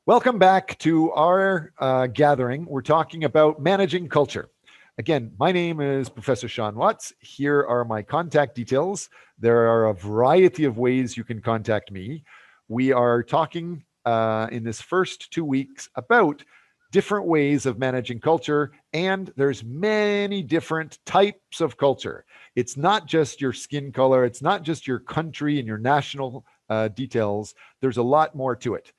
Welcome back to our gathering. We're talking about managing culture. Again, my name is Professor Sean Watts. Here are my contact details. There are a variety of ways you can contact me. We are talking in this first 2 weeks about different ways of managing culture, and there's many different types of culture. It's not just your skin color, it's not just your country and your national details. There's a lot more to it.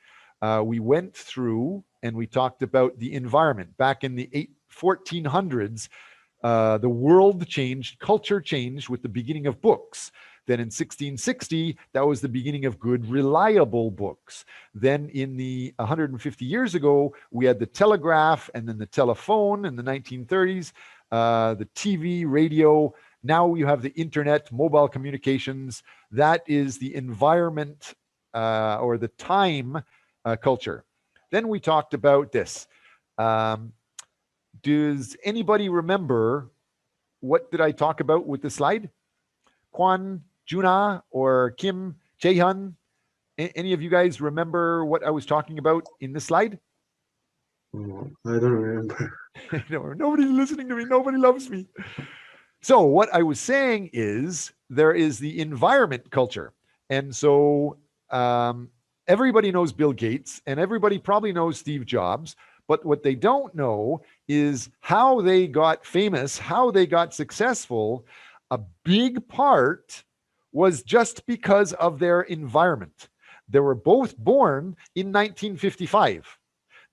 We went through and we talked about the environment. Back in the 1400s, the world changed, culture changed with the beginning of books. Then in 1660, that was the beginning of good, reliable books. Then in the 150 years ago, we had the telegraph and then the telephone in the 1930s, the TV, radio. Now you have the internet, mobile communications. That is the environment or the time culture. Then we talked about this. Does anybody remember what did I talk about with the slide? Kwan, Juna, or Kim, Jaehyun? Any of you guys remember what I was talking about in the slide? Oh, I don't remember. Nobody's listening to me. Nobody loves me. So what I was saying is there is the environment culture. And so everybody knows Bill Gates and everybody probably knows Steve Jobs, but what they don't know is how they got famous, how they got successful. A big part was just because of their environment. They were both born in 1955.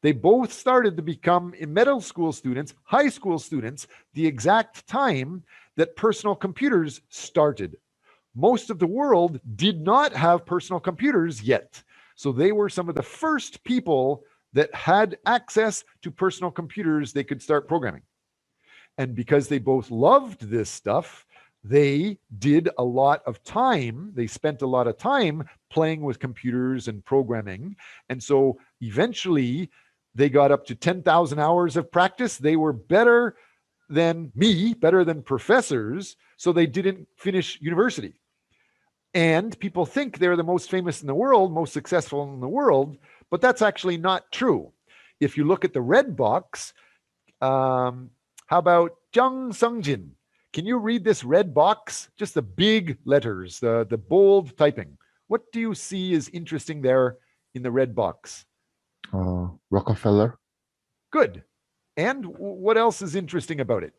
They both started to become middle school students, high school students, the exact time that personal computers started. Most of the world did not have personal computers yet. So they were some of the first people that had access to personal computers they could start programming. And because they both loved this stuff, they did a lot of time. They spent a lot of time playing with computers and programming. And so eventually they got up to 10,000 hours of practice. They were better than me, better than professors. So they didn't finish university. And people think they're the most famous in the world, most successful in the world, but that's actually not true. If you look at the red box, how about Jung Sungjin? Can you read this red box? Just the big letters, the bold typing. What do you see is interesting there in the red box? Rockefeller. Good. And what else is interesting about it?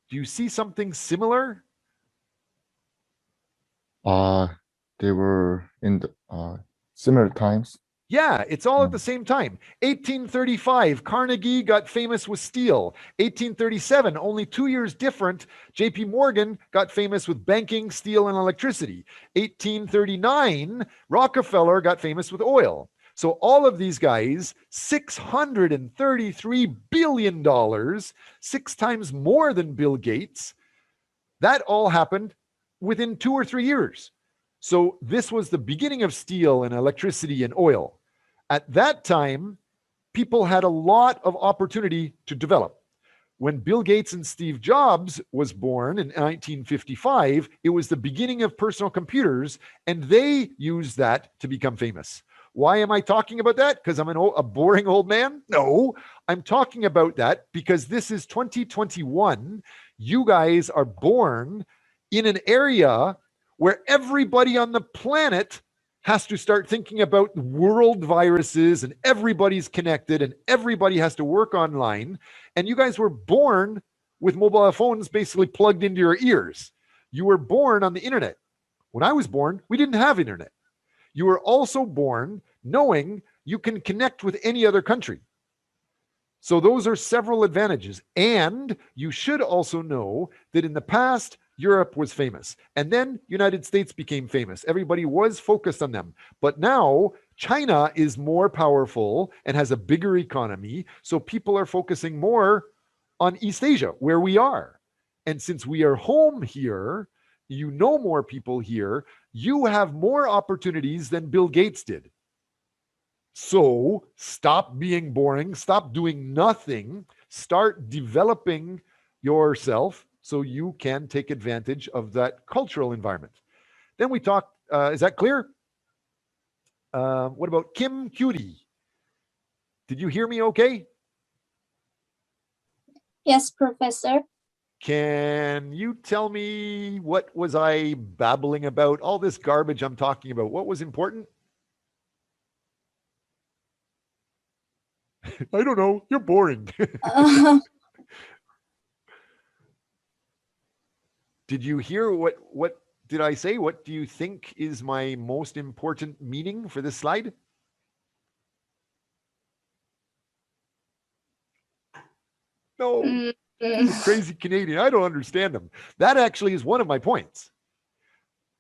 Do you see something similar? They were in the similar times. Yeah, it's all at the same time. 1835, Carnegie got famous with steel. 1837, only 2 years different, JP Morgan got famous with banking, steel, and electricity. 1839, Rockefeller got famous with oil. So all of these guys, $633 billion, 6 times more than Bill Gates, that all happened within 2 or 3 years. So this was the beginning of steel and electricity and oil. At that time, people had a lot of opportunity to develop. When Bill Gates and Steve Jobs was born in 1955, it was the beginning of personal computers, and they used that to become famous. Why am I talking about that? Because I'm a boring old man? No, I'm talking about that because this is 2021. You guys are born in an area where everybody on the planet has to start thinking about world viruses and everybody's connected and everybody has to work online. And you guys were born with mobile phones basically plugged into your ears. You were born on the internet. When I was born, we didn't have internet. You were also born knowing you can connect with any other country. So those are several advantages. And you should also know that in the past, Europe was famous. And then United States became famous. Everybody was focused on them. But now China is more powerful and has a bigger economy. So people are focusing more on East Asia, where we are. And since we are home here, you know more people here, you have more opportunities than Bill Gates did. So stop being boring, stop doing nothing, start developing yourself so you can take advantage of that cultural environment. Then we talked, is that clear? What about Kim Cutie? Did you hear me okay? Yes, Professor. Can you tell me what was I babbling about? All this garbage I'm talking about, what was important? I don't know. You're boring. Did you hear what did I say? What do you think is my most important meaning for this slide? No, you crazy Canadian. I don't understand them. That actually is one of my points.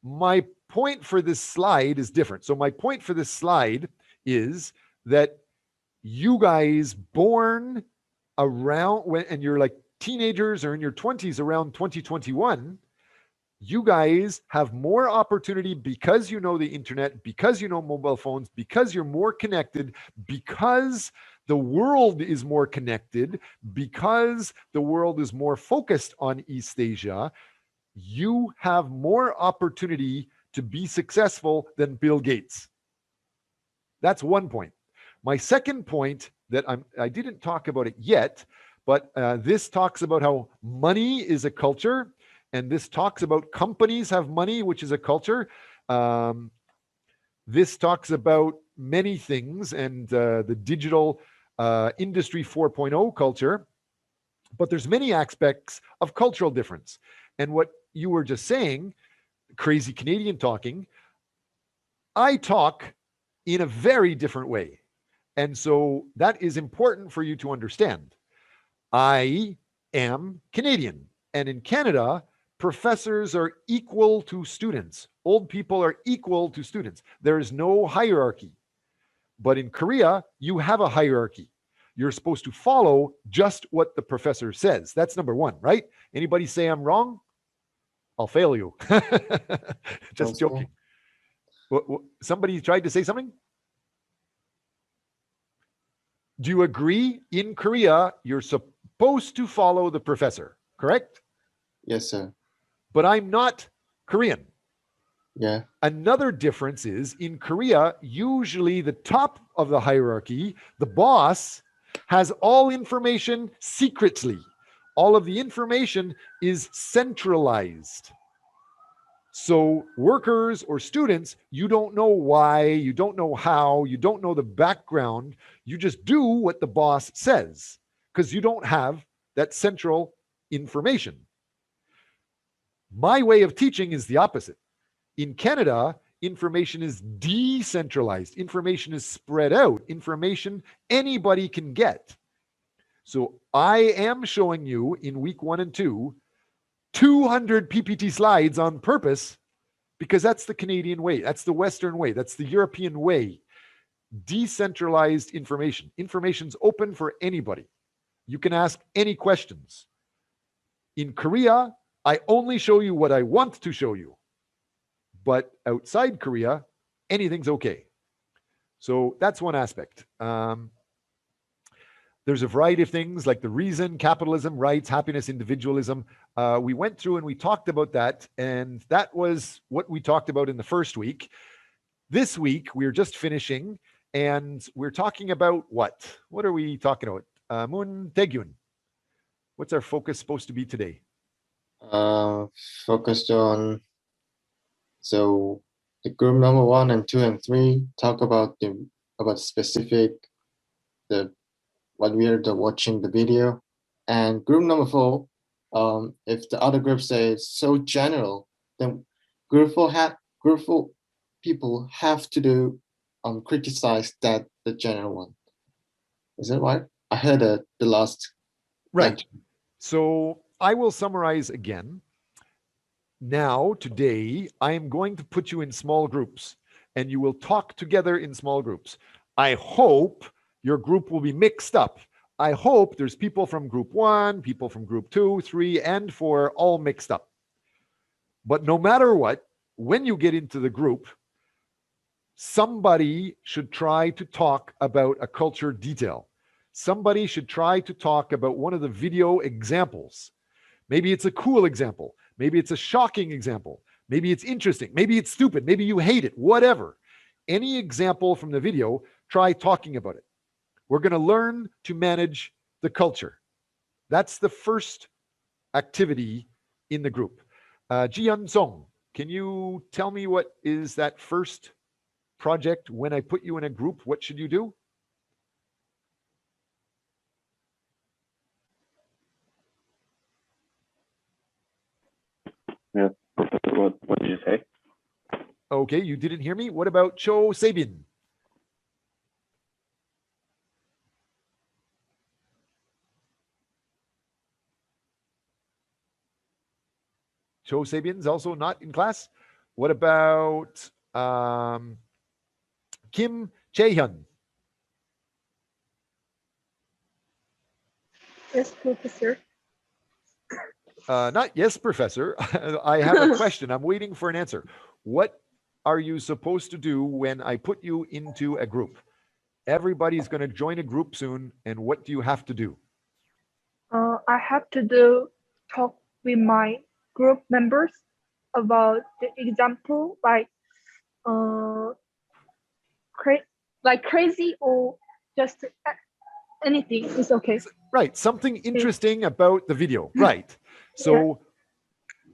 My point for this slide is different. So my point for this slide is that you guys born around when, and you're like teenagers or in your 20s around 2021, you guys have more opportunity because you know the internet, because you know mobile phones, because you're more connected, because the world is more connected, because the world is more focused on East Asia. You have more opportunity to be successful than Bill Gates. That's one point. My second point that I didn't talk about it yet, but this talks about how money is a culture, and this talks about companies have money, which is a culture. This talks about many things and the digital industry 4.0 culture, but there's many aspects of cultural difference. And what you were just saying, crazy Canadian talking, I talk in a very different way. And so that is important for you to understand. I am Canadian. And in Canada, professors are equal to students. Old people are equal to students. There is no hierarchy. But in Korea, you have a hierarchy. You're supposed to follow just what the professor says. That's number one, right? Anybody say I'm wrong? I'll fail you. Just joking. Somebody tried to say something? Do you agree? In Korea, you're supposed to follow the professor, correct? Yes, sir. But I'm not Korean. Yeah. Another difference is in Korea, usually the top of the hierarchy, the boss, has all information secretly. All of the information is centralized. So workers or students, you don't know why, you don't know how, you don't know the background. You just do what the boss says because you don't have that central information. My way of teaching is the opposite. In Canada, information is decentralized. Information is spread out. Information anybody can get. So I am showing you in week 1 and 2, 200 PPT slides on purpose because that's the Canadian way. That's the Western way. That's the European way. Decentralized information. Information's open for anybody. You can ask any questions. In Korea, I only show you what I want to show you. But outside Korea, anything's okay. So that's one aspect. There's a variety of things like the reason, capitalism, rights, happiness, individualism. We went through and we talked about that. And that was what we talked about in the first week. This week, we're just finishing and we're talking about what? What are we talking about? Moon Taegyun. What's our focus supposed to be today? Focused on, so the group number 1 and 2 and 3 talk about specific, what we are watching the video, and group number 4, if the other group says so general, then group 4 people have to do criticize the general one. Is that right? I heard the last. Right. lecture. So I will summarize again. Now, today, I am going to put you in small groups and you will talk together in small groups. I hope your group will be mixed up. I hope there's people from group 1, people from group 2, 3, and 4, all mixed up. But no matter what, when you get into the group, somebody should try to talk about a culture detail. Somebody should try to talk about one of the video examples. Maybe it's a cool example. Maybe it's a shocking example. Maybe it's interesting. Maybe it's stupid. Maybe you hate it, whatever. Any example from the video, try talking about it. We're going to learn to manage the culture. That's the first activity in the group. Jian Song, can you tell me what is that first project? When I put you in a group, what should you do? Yeah, Professor, what did you say? Okay, you didn't hear me. What about Cho Sabin? Cho Sabin's also not in class. What about Kim Chae-hyun? Yes, Professor. Not yes, Professor. I have a question. I'm waiting for an answer. What are you supposed to do when I put you into a group? Everybody's going to join a group soon. And what do you have to do? I have to talk with my group members about the example, like crazy or just anything is okay. Right. Something interesting about the video. Right. So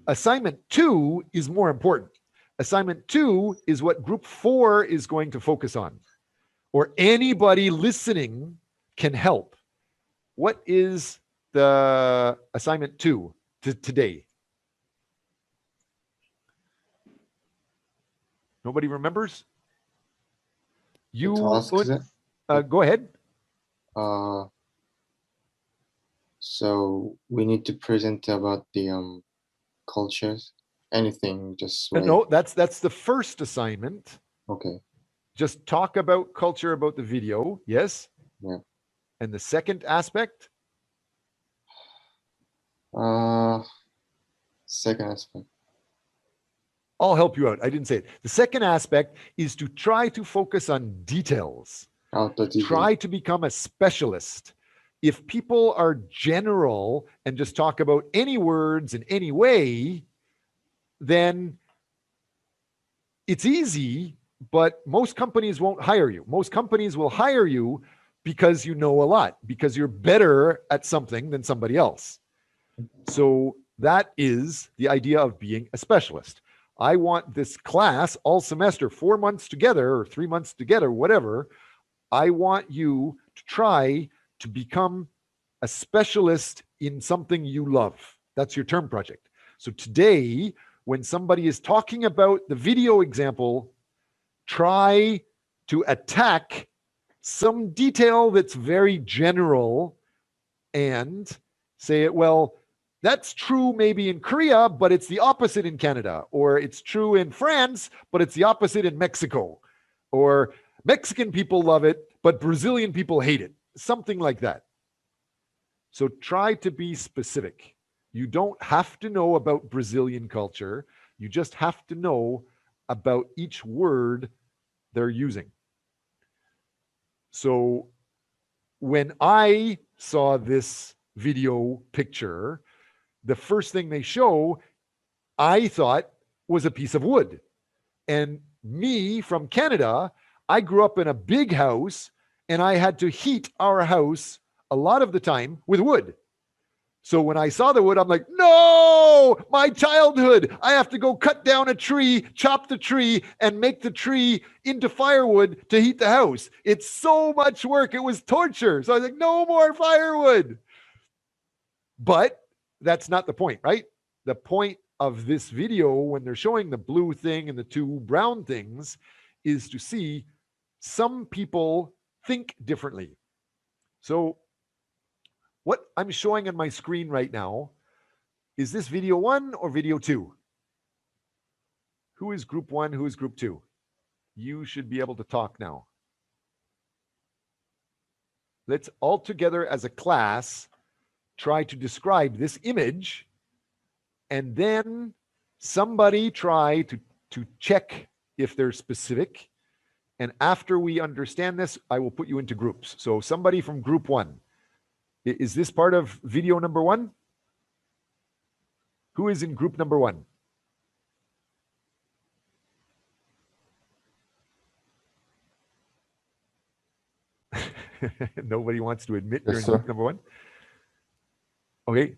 assignment 2 is more important. Assignment 2 is what group 4 is going to focus on, or anybody listening can help. What is the assignment 2 today? Nobody remembers? You go ahead. So we need to present about the cultures. Anything, just write. No, that's the first assignment. Okay. Just talk about culture, about the video. Yes. Yeah. And the second aspect? Second aspect. I'll help you out. I didn't say it. The second aspect is to try to focus on details. Try to become a specialist. If people are general and just talk about any words in any way, then it's easy, but most companies won't hire you. Most companies will hire you because you know a lot, because you're better at something than somebody else. So that is the idea of being a specialist. I want this class all semester, 4 months together or 3 months together, whatever. I want you to try to become a specialist in something you love. That's your term project. So today, when somebody is talking about the video example, try to attack some detail that's very general and say it, well, that's true maybe in Korea, but it's the opposite in Canada. Or it's true in France, but it's the opposite in Mexico. Or Mexican people love it, but Brazilian people hate it. Something like that. So try to be specific. You don't have to know about Brazilian culture. You just have to know about each word they're using. So when I saw this video picture, the first thing they show, I thought was a piece of wood. And me from Canada, I grew up in a big house and I had to heat our house a lot of the time with wood. So when I saw the wood, I'm like, no, my childhood. I have to go cut down a tree, chop the tree, and make the tree into firewood to heat the house. It's so much work. It was torture. So I was like, no more firewood. But that's not the point, right? The point of this video, when they're showing the blue thing and the two brown things, is to see some people think differently. So what I'm showing on my screen right now, is this video 1 or video 2? Who is group 1? Who is group 2? You should be able to talk now. Let's all together as a class try to describe this image, and then somebody try to check if they're specific. And after we understand this, I will put you into groups. So somebody from group 1. Is this part of video number 1? Who is in group number 1? Nobody wants to admit Yes, you're in sir. group number one. Okay.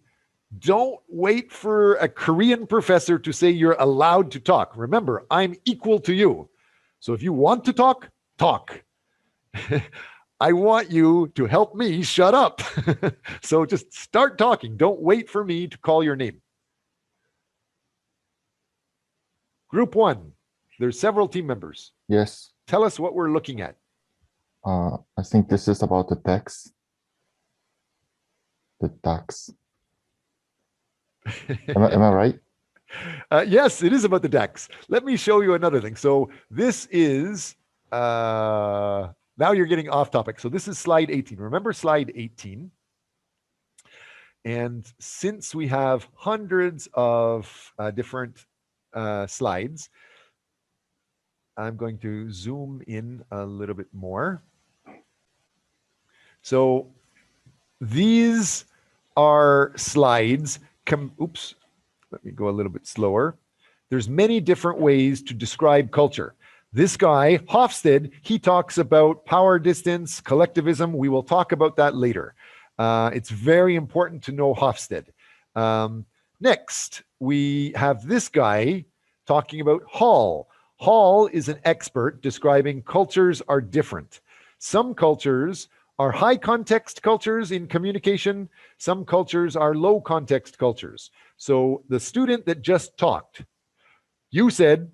Don't wait for a Korean professor to say you're allowed to talk. Remember, I'm equal to you. So if you want to talk, talk. I want you to help me shut up. So just start talking. Don't wait for me to call your name. Group one, there's several team members. Yes. Tell us what we're looking at. I think this is about the DAX. The DAX. Am I right? Yes, it is about the DAX. Let me show you another thing. So this is, now you're getting off topic. So this is slide 18. Remember slide 18? And since we have hundreds of different slides, I'm going to zoom in a little bit more. So these are slides. Oops, let me go a little bit slower. There's many different ways to describe culture. This guy, Hofstede, he talks about power distance, collectivism. We will talk about that later. It's very important to know Hofstede. Next, we have this guy talking about Hall. Hall is an expert describing cultures are different. Some cultures are high context cultures in communication. Some cultures are low context cultures. So the student that just talked, you said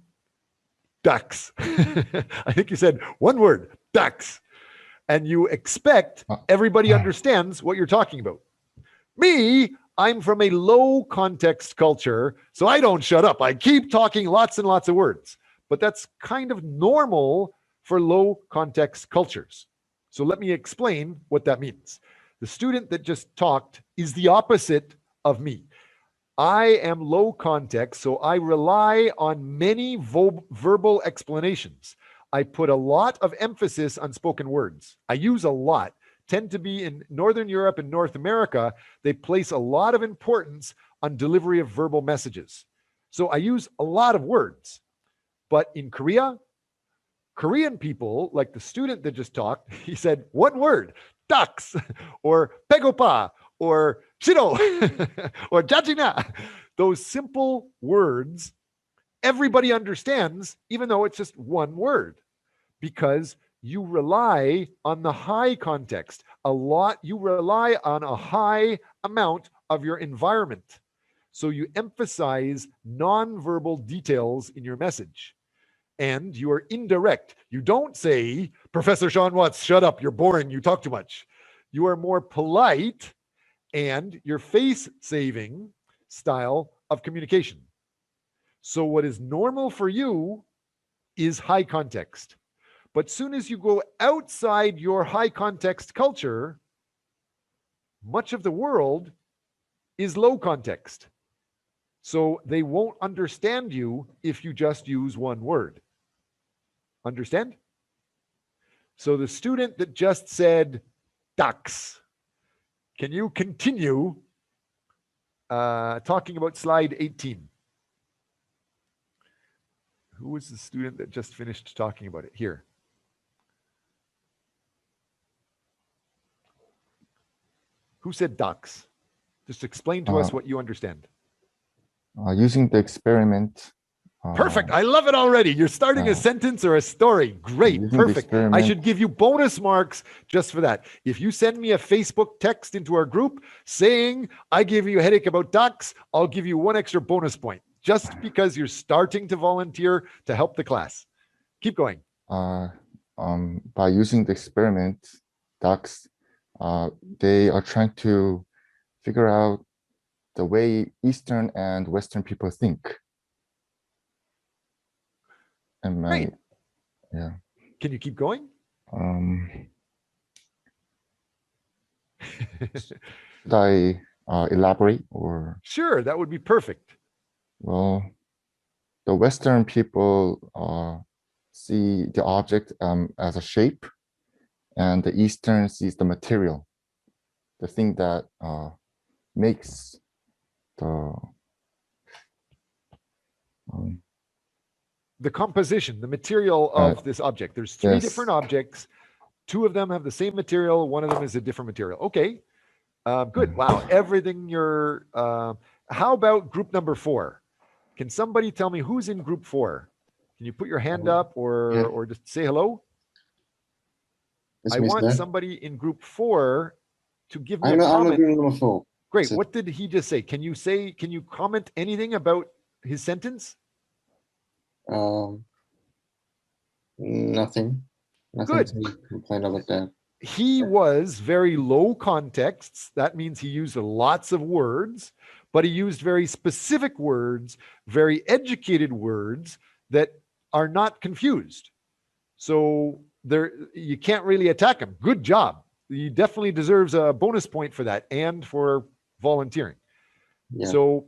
ducks. I think you said one word, ducks. And you expect everybody understands what you're talking about. Me, I'm from a low context culture, so I don't shut up. I keep talking lots and lots of words. But that's kind of normal for low context cultures. So let me explain what that means. The student that just talked is the opposite of me. I am low context, so I rely on many verbal explanations. I put a lot of emphasis on spoken words. I use a lot. Tend to be in Northern Europe and North America, they place a lot of importance on delivery of verbal messages. So I use a lot of words. But in Korea, Korean people, like the student that just talked, he said one word, ducks, or pegopa, or shiro, or jajina. Those simple words, everybody understands, even though it's just one word, because you rely on the high context a lot. You rely on a high amount of your environment. So you emphasize nonverbal details in your message. And you are indirect. You don't say, Professor Sean Watts, shut up, you're boring, you talk too much. You are more polite and your face-saving style of communication. So what is normal for you is high context. But soon as you go outside your high context culture, much of the world is low context. So they won't understand you if you just use one word. Understand? So the student that just said ducks, can you continue talking about slide 18? Who was the student that just finished talking about it? Here. Who said ducks? Just explain to us what you understand. Using the experiment. Perfect. I love it already. You're starting a sentence or a story. Great. Perfect. I should give you bonus marks just for that. If you send me a Facebook text into our group saying I give you a headache about ducks, I'll give you one extra bonus point just because you're starting to volunteer to help the class. Keep going. By using the experiment, ducks, they are trying to figure out the way Eastern and Western people think. And Great. Yeah. Can you keep going? Should I elaborate or? Sure, that would be perfect. Well, the Western people see the object as a shape, and the Eastern sees the material, the thing that makes the composition, the material of this object. There's three different objects. Two of them have the same material. One of them is a different material. Okay, good. Wow, everything you're. How about group number 4? Can somebody tell me who's in group 4? Can you put your hand up or just say hello? It's I me, want sir. somebody in group 4 to give me I'm a a comment. group number 4. Great. So- What did he just say? Can you comment anything about his sentence? Nothing. Nothing Good. to complain about that. He was very low contexts. That means he used lots of words, but he used very specific words, very educated words that are not confused. So there, you can't really attack him. Good job. He definitely deserves a bonus point for that and for volunteering. Yeah. So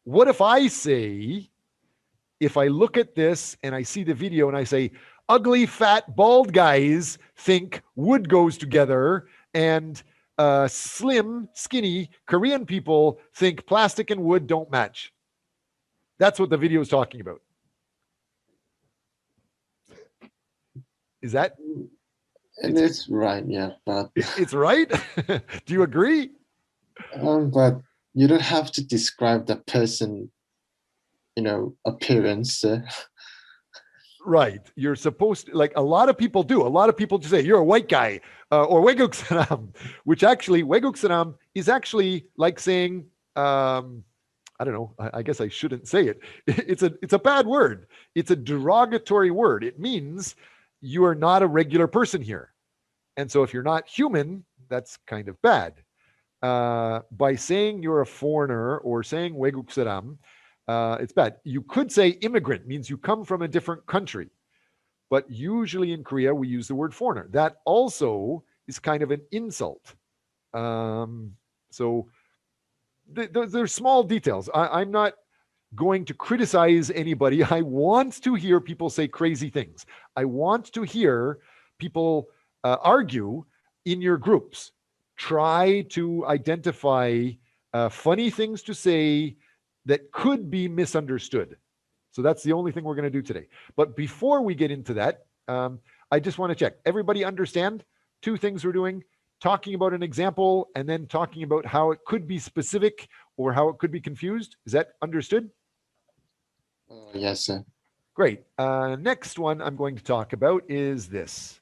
what if I say, if I look at this and I see the video and I say, ugly, fat, bald guys think wood goes together, and slim, skinny Korean people think plastic and wood don't match. That's what the video is talking about. Is that? And it's right, yeah, but It's right? Do you agree? but you don't have to describe the person, appearance. Right. You're supposed to, like a lot of people do. A lot of people just say, you're a white guy or Weguk Saram, which actually, Weguk Saram is actually like saying, I don't know, I guess I shouldn't say it. It's a bad word. It's a derogatory word. It means you are not a regular person here. And so if you're not human, that's kind of bad. By saying you're a foreigner or saying Weguk Saram, it's bad. You could say immigrant, means you come from a different country. But usually in Korea, we use the word foreigner. That also is kind of an insult. So there's small details. I'm not going to criticize anybody. I want to hear people say crazy things. I want to hear people argue in your groups. Try to identify funny things to say that could be misunderstood. So that's the only thing we're going to do today. But before we get into that, I just want to check. Everybody understand 2 things we're doing? Talking about an example and then talking about how it could be specific or how it could be confused. Is that understood? Yes, sir. Great. Next one I'm going to talk about is this.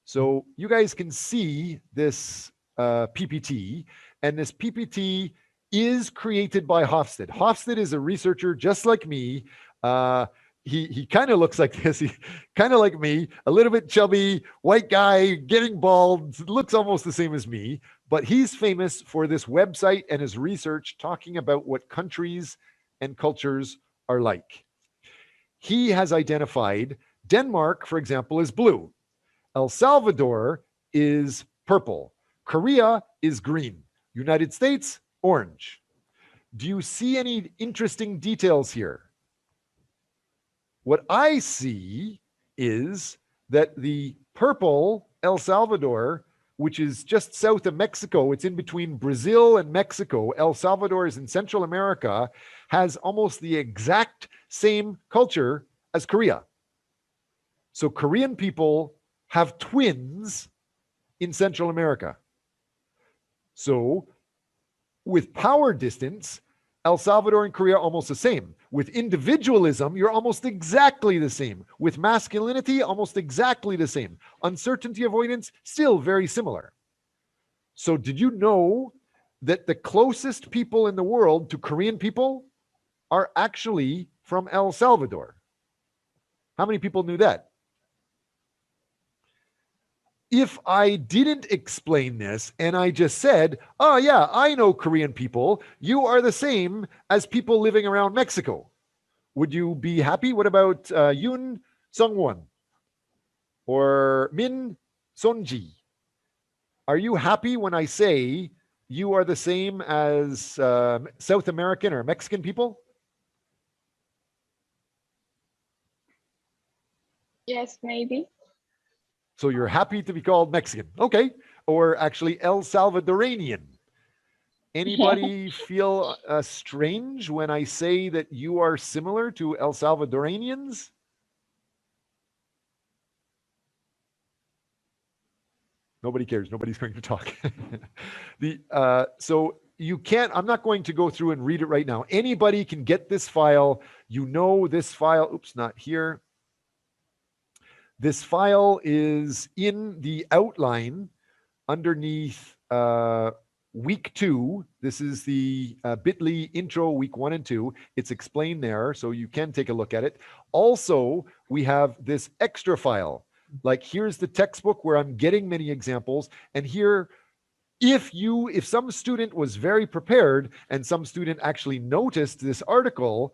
So you guys can see this PPT, and this PPT is created by Hofstede. Hofstede is a researcher just like me. He kind of looks like this. He kind of like me, a little bit chubby, white guy, getting bald, looks almost the same as me. But he's famous for this website and his research talking about what countries and cultures are like. He has identified Denmark, for example, is blue. El Salvador is purple. Korea is green. United States, orange. Do you see any interesting details here? What I see is that the purple El Salvador, which is just south of Mexico, it's in between Brazil and Mexico. El Salvador is in Central America, has almost the exact same culture as Korea. So Korean people have twins in Central America. So with power distance, El Salvador and Korea are almost the same. With individualism, you're almost exactly the same. With masculinity, almost exactly the same. Uncertainty avoidance, still very similar. So did you know that the closest people in the world to Korean people are actually from El Salvador? How many people knew that? If I didn't explain this and I just said, oh yeah, I know Korean people, you are the same as people living around Mexico, would you be happy? What about Yoon Sungwon or Min Sonji? Are you happy when I say you are the same as South American or Mexican people? Yes, maybe. So you're happy to be called Mexican. Okay. Or actually El Salvadorian. Anybody feel strange when I say that you are similar to El Salvadorians? Nobody cares. Nobody's going to talk. So you can't, I'm not going to go through and read it right now. Anybody can get this file. You know this file. Oops, not here. This file is in the outline underneath week 2. This is the bit.ly intro week 1 and 2. It's explained there, so you can take a look at it. Also, we have this extra file. Like here's the textbook where I'm getting many examples. And here, if some student was very prepared and some student actually noticed this article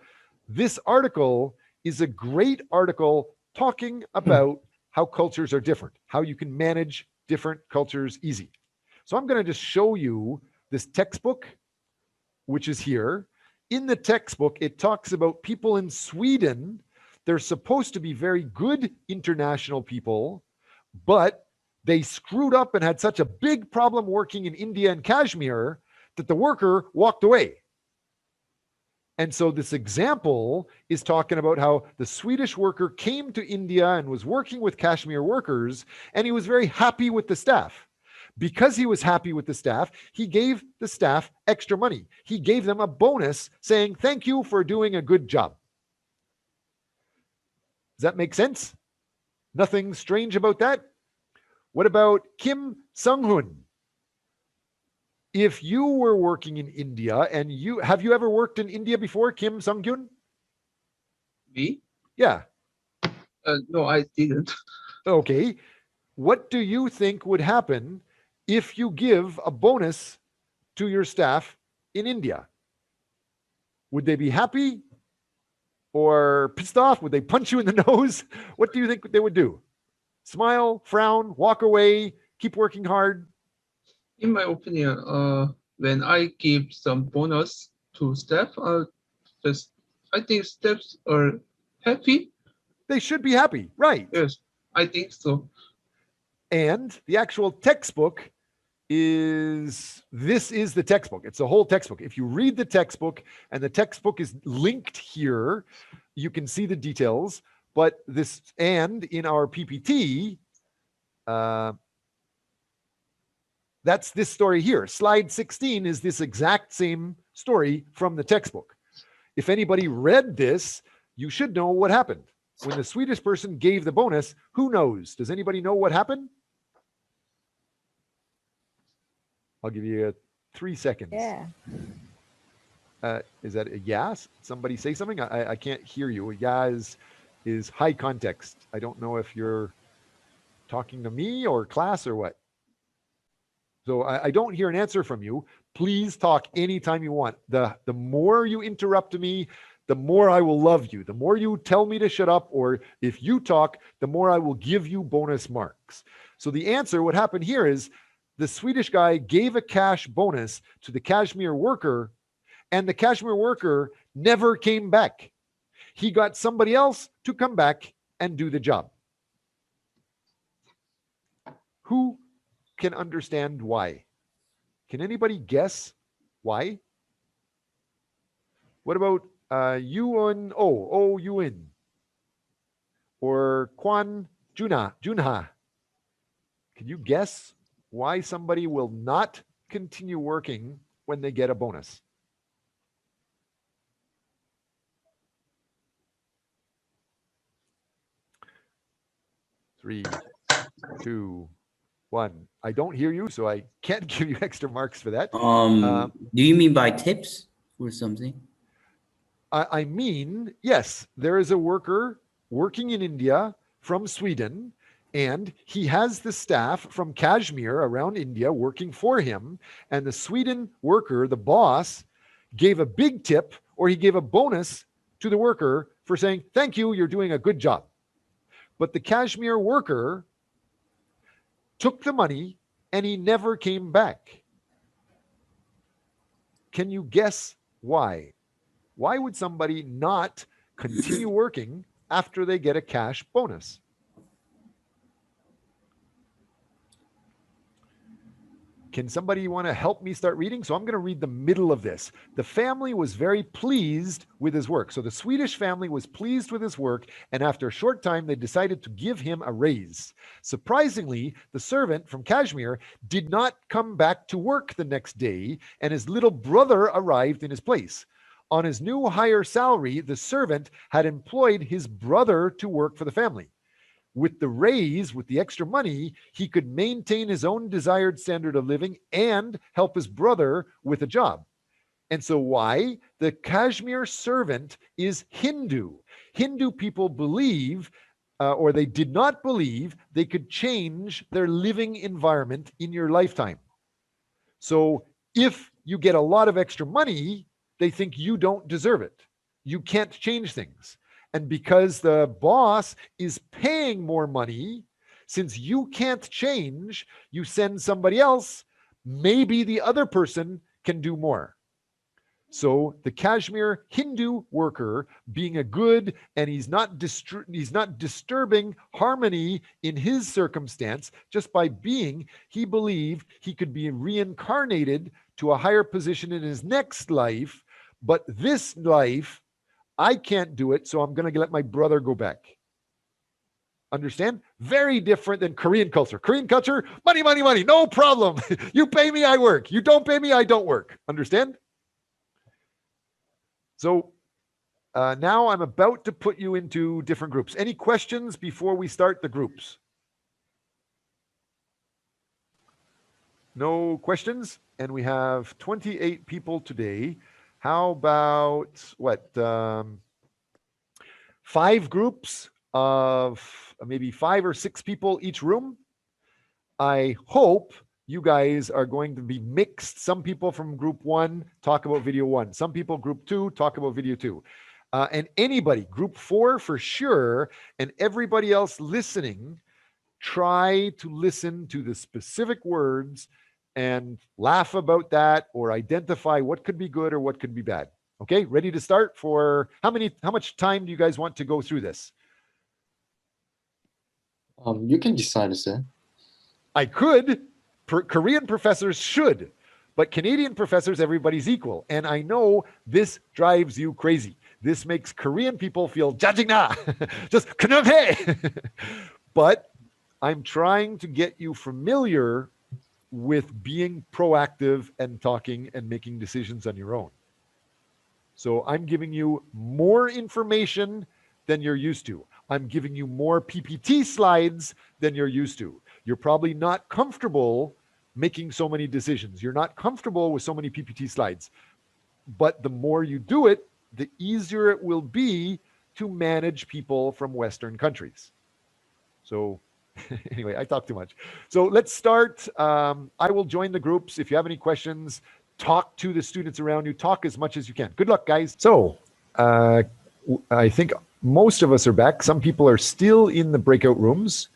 is a great article talking about how cultures are different, how you can manage different cultures easy. So I'm going to just show you this textbook, which is here. In the textbook, it talks about people in Sweden. They're supposed to be very good international people, but they screwed up and had such a big problem working in India and Kashmir that the worker walked away. And so this example is talking about how the Swedish worker came to India and was working with Kashmir workers, and he was very happy with the staff. Because he was happy with the staff, he gave the staff extra money. He gave them a bonus saying, thank you for doing a good job. Does that make sense? Nothing strange about that? What about Kim Sung-hoon? If you were working in India and have you ever worked in India before, Kim Sung-hoon? Me? Yeah. No, I didn't. Okay. What do you think would happen if you give a bonus to your staff in India? Would they be happy or pissed off? Would they punch you in the nose? What do you think they would do? Smile, frown, walk away, keep working hard? In my opinion, when I give some bonus to staff, I think staffs are happy. They should be happy, right? Yes, I think so. And the actual textbook this is the textbook. It's the whole textbook. If you read the textbook, and the textbook is linked here, you can see the details. But this, and in our PPT, that's this story here. Slide 16 is this exact same story from the textbook. If anybody read this, you should know what happened. When the Swedish person gave the bonus, who knows? Does anybody know what happened? I'll give you 3 seconds. Yeah. Is that a yes? Somebody say something? I can't hear you. Yes is high context. I don't know if you're talking to me or class or what. So I don't hear an answer from you. Please talk anytime you want. The more you interrupt me, the more I will love you. The more you tell me to shut up, or if you talk, the more I will give you bonus marks. So the answer, what happened here is the Swedish guy gave a cash bonus to the Kashmir worker, and the Kashmir worker never came back. He got somebody else to come back and do the job. Who can understand why? Can anybody guess why? What about Yuan Yun or Kwan Junha? Can you guess why somebody will not continue working when they get a bonus? Three, two, one. I don't hear you, so I can't give you extra marks for that. Do you mean by tips or something? I mean, yes, there is a worker working in India from Sweden, and he has the staff from Kashmir around India working for him. And the Sweden worker, the boss, gave a big tip, or he gave a bonus to the worker for saying, thank you, you're doing a good job. But the Kashmir worker took the money and he never came back. Can you guess why? Why would somebody not continue working after they get a cash bonus? Can somebody want to help me start reading? So I'm going to read the middle of this. The family was very pleased with his work. So the Swedish family was pleased with his work, and after a short time, they decided to give him a raise. Surprisingly, the servant from Kashmir did not come back to work the next day, and his little brother arrived in his place. On his new higher salary, the servant had employed his brother to work for the family. With the raise, with the extra money, he could maintain his own desired standard of living and help his brother with a job. And so why? The Kashmir servant is Hindu. Hindu people believe, or they did not believe, they could change their living environment in your lifetime. So if you get a lot of extra money, they think you don't deserve it. You can't change things. And because the boss is paying more money, since you can't change, you send somebody else, maybe the other person can do more. So the Kashmir Hindu worker, being a good, and he's not disturbing harmony in his circumstance, just by being, he believed he could be reincarnated to a higher position in his next life, but this life, I can't do it, so I'm going to let my brother go back. Understand? Very different than Korean culture. Korean culture, money, money, money, no problem. You pay me, I work. You don't pay me, I don't work. Understand? So now I'm about to put you into different groups. Any questions before we start the groups? No questions? And we have 28 people today. How about what? 5 groups of maybe 5 or 6 people each room. I hope you guys are going to be mixed. Some people from group 1 talk about video 1. Some people group 2 talk about video 2. And anybody, group 4 for sure, and everybody else listening, try to listen to the specific words and laugh about that or identify what could be good or what could be bad. Okay, ready to start? For how much time do you guys want to go through this? You can decide, sir. I could. Korean professors should, but Canadian professors, everybody's equal. And I know this drives you crazy. This makes Korean people feel jajingna, just knunghae. But I'm trying to get you familiar with being proactive and talking and making decisions on your own. So I'm giving you more information than you're used to. I'm giving you more PPT slides than you're used to. You're probably not comfortable making so many decisions. You're not comfortable with so many PPT slides. But the more you do it, the easier it will be to manage people from Western countries. So anyway, I talk too much. So let's start. I will join the groups. If you have any questions, talk to the students around you. Talk as much as you can. Good luck, guys. So I think most of us are back. Some people are still in the breakout rooms.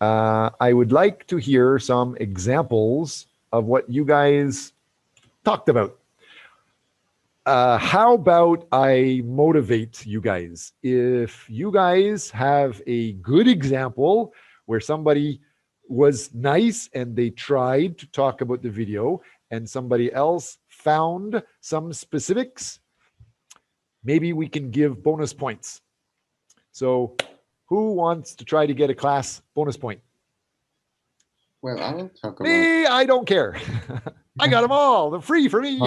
I would like to hear some examples of what you guys talked about. How about I motivate you guys? If you guys have a good example where somebody was nice and they tried to talk about the video and somebody else found some specifics, maybe we can give bonus points. So who wants to try to get a class bonus point? Well, I will talk about... Me, I don't care. I got them all. They're free for me.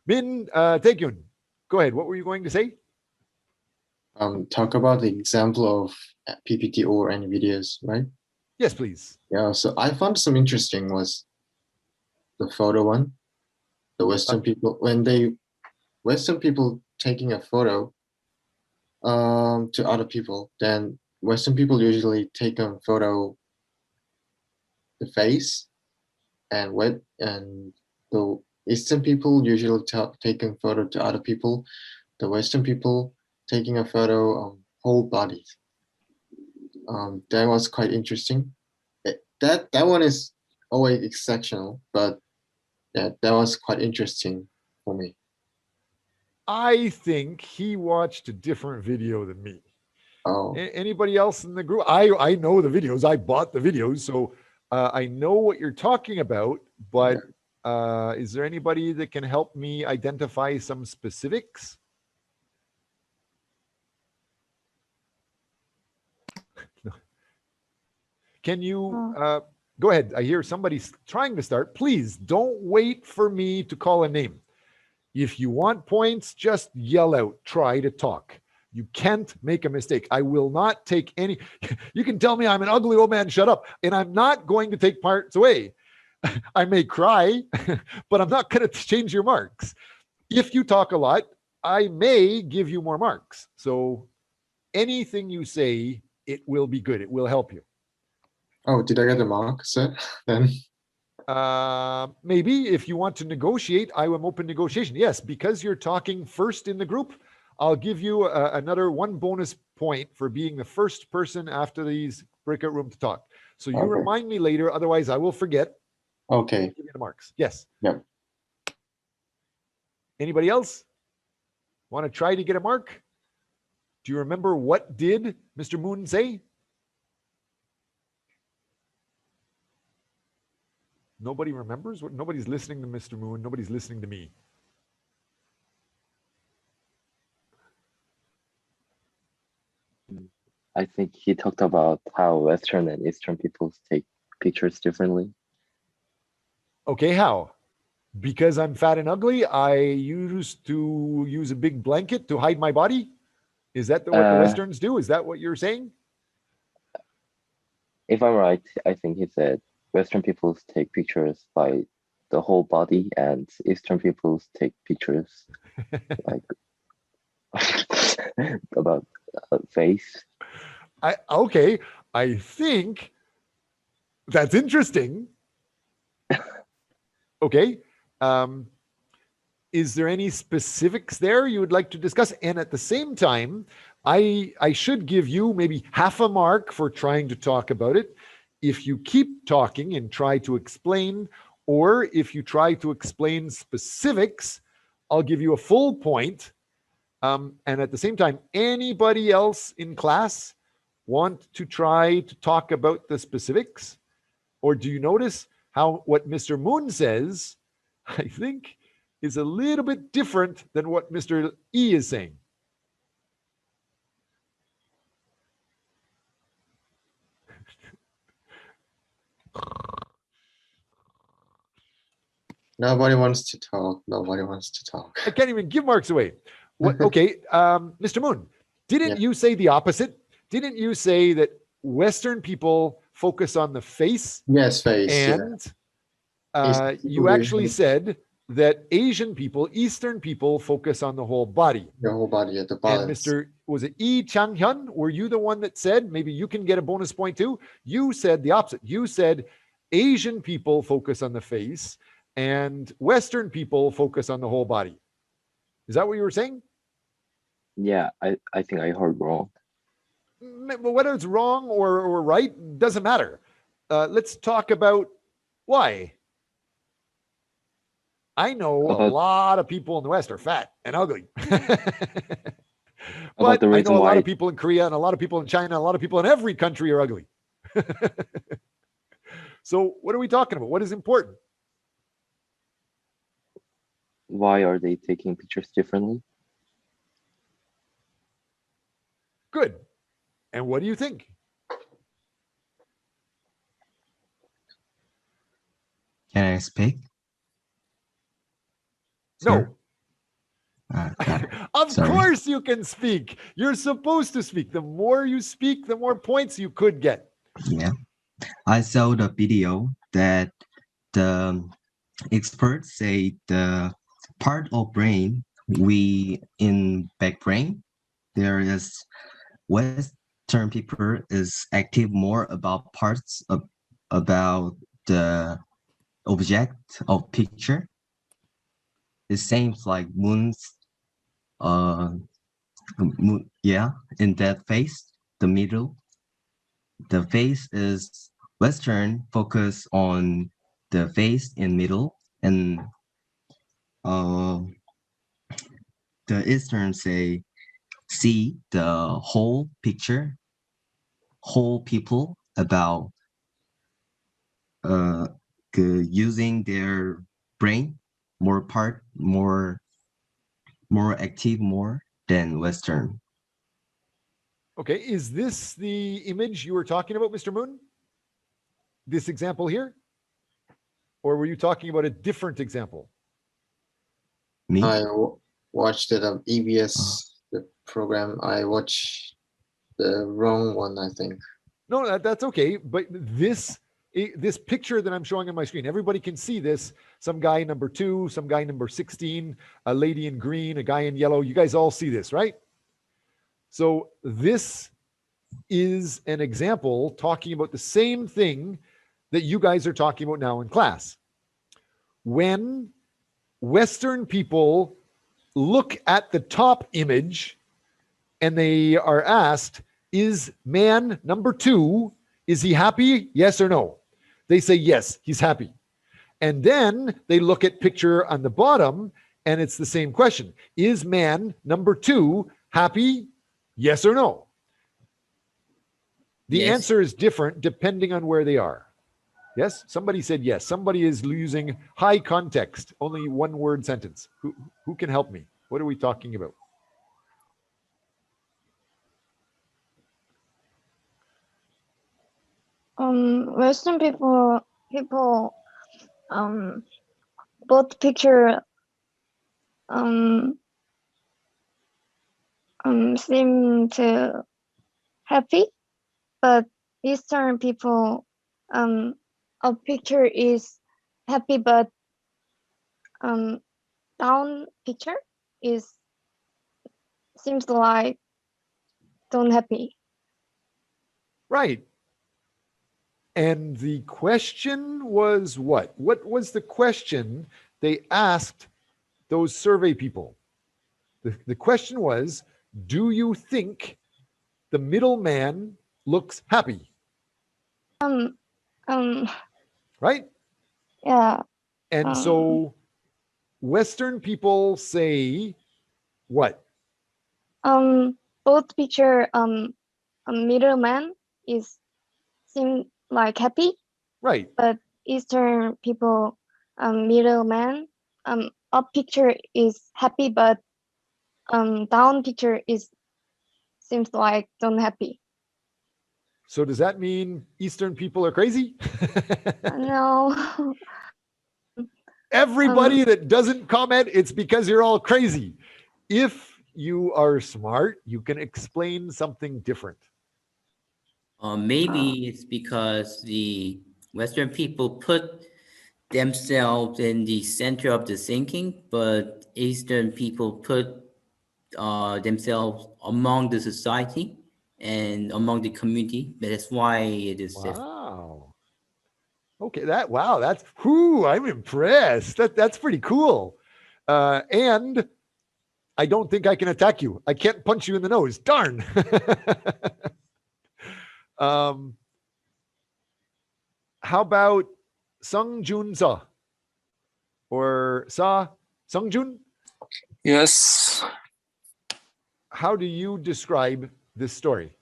Min Taekyun, go ahead. What were you going to say? Talk about the example of PPT or any videos, right? Yes, please. Yeah, so I found some interesting was the photo one. The Western people, Western people taking a photo to other people, then Western people usually take a photo the face, and the Eastern people usually taking photo to other people. The Western people taking a photo of whole bodies. That was quite interesting. That one is always exceptional, but yeah, that was quite interesting for me. I think he watched a different video than me. Oh, Anybody else in the group? I know the videos. I bought the videos. So I know what you're talking about, but is there anybody that can help me identify some specifics? Can you go ahead? I hear somebody's trying to start. Please don't wait for me to call a name. If you want points, just yell out, try to talk. You can't make a mistake. I will not take any. You can tell me I'm an ugly old man, shut up, and I'm not going to take parts away. I may cry, but I'm not going to change your marks. If you talk a lot, I may give you more marks. So anything you say, it will be good. It will help you. Oh, did I get the mark set then? Maybe if you want to negotiate, I am open negotiation. Yes, because you're talking first in the group, I'll give you another 1 bonus point for being the first person after these breakout room to talk. So you remind me later, otherwise I will forget. Okay. Give me the marks. Yes. Yep. Anybody else want to try to get a mark? Do you remember what did Mr. Moon say? Nobody remembers? Nobody's listening to Mr. Moon. Nobody's listening to me. I think he talked about how Western and Eastern peoples take pictures differently. Okay, how? Because I'm fat and ugly, I used to use a big blanket to hide my body? Is that what the Westerns do? Is that what you're saying? If I'm right, I think he said Western peoples take pictures by the whole body and Eastern peoples take pictures like about face. Okay, I think that's interesting. Okay. Is there any specifics there you would like to discuss? And at the same time, I should give you maybe half a mark for trying to talk about it. If you keep talking and try to explain, or if you try to explain specifics, I'll give you a full point. And at the same time, anybody else in class want to try to talk about the specifics? Or do you notice how what Mr. Moon says, I think, is a little bit different than what Mr. E is saying? Nobody wants to talk. Nobody wants to talk. I can't even give marks away. What? Okay, Mr. Moon, didn't you say the opposite? Didn't you say that Western people focus on the face? Yes, face. And you Asian actually said that Asian people, Eastern people, focus on the whole body. The whole body at the And balance. was it Yi Chang-hyun? Were you the one that said, maybe you can get a bonus point too? You said the opposite. You said Asian people focus on the face and Western people focus on the whole body. Is that what you were saying? Yeah, I think I heard wrong. But whether it's wrong or right, doesn't matter. Let's talk about why. I know a lot of people in the West are fat and ugly. But I know a lot of people in Korea and a lot of people in China, a lot of people in every country are ugly. So what are we talking about? What is important? Why are they taking pictures differently? Good. And what do you think? Can I speak? No. Of Sorry. course you can speak. You're supposed to speak. The more you speak, the more points you could get. Yeah. I saw the video that the experts say the part of brain we in back brain, there is Western people is active more about parts of about the object of picture. It seems like moon's moon, yeah, in that face, the middle. The face is Western focus on the face in middle, and the Eastern say see the whole picture, whole people about using their brain more active more than Western. Okay, is this the image you were talking about, Mr. Moon? This example here? Or were you talking about a different example? Me? Watched it on EBS, the program. I watched the wrong one, I think. No, that's okay. But this picture that I'm showing on my screen, everybody can see this. Some guy number 2, some guy number 16, a lady in green, a guy in yellow. You guys all see this, right? So this is an example talking about the same thing that you guys are talking about now in class. When Western people look at the top image and they are asked, is man number 2, is he happy? Yes or no? They say, yes, he's happy. And then they look at picture on the bottom and it's the same question. Is man number 2 happy? Yes or no? The Yes. answer is different depending on where they are. Yes? Somebody said yes. Somebody is using high context, only one word sentence. Who can help me? What are we talking about? Western people both picture seem to happy, but Eastern people a picture is happy, but down picture is seems like don't happy. Right. And the question was what? What was the question they asked those survey people? The question was, do you think the middleman looks happy? Right? Yeah. And so Western people say what? Both picture a middleman is seem like happy, Right. but Eastern people middleman up picture is happy, but down picture is seems like don't happy. So does that mean Eastern people are crazy? No. Everybody that doesn't comment, it's because you're all crazy. If you are smart, you can explain something different. Maybe it's because the Western people put themselves in the center of the thinking, but Eastern people put themselves among the society and among the community. That's why it is different. Wow. Okay, that's I'm impressed. That's pretty cool. And I don't think I can attack you. I can't punch you in the nose. Darn. How about Sung Jun Sa? Or Sung Jun? Yes. How do you describe this story?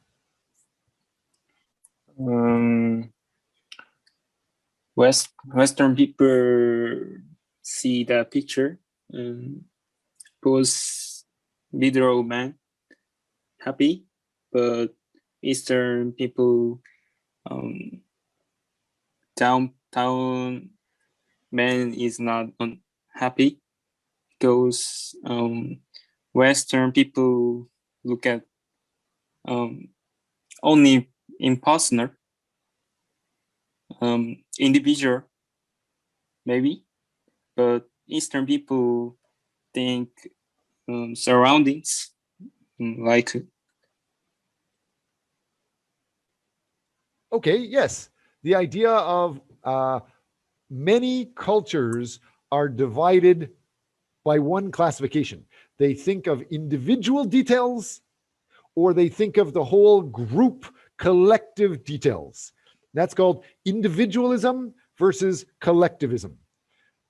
Western people see the picture. Both middle man happy, but Eastern people down man is not happy because Western people look at only impersonal, individual, maybe, but Eastern people think surroundings, like. Okay, yes. The idea of many cultures are divided by one classification. They think of individual details or they think of the whole group collective details. That's called individualism versus collectivism.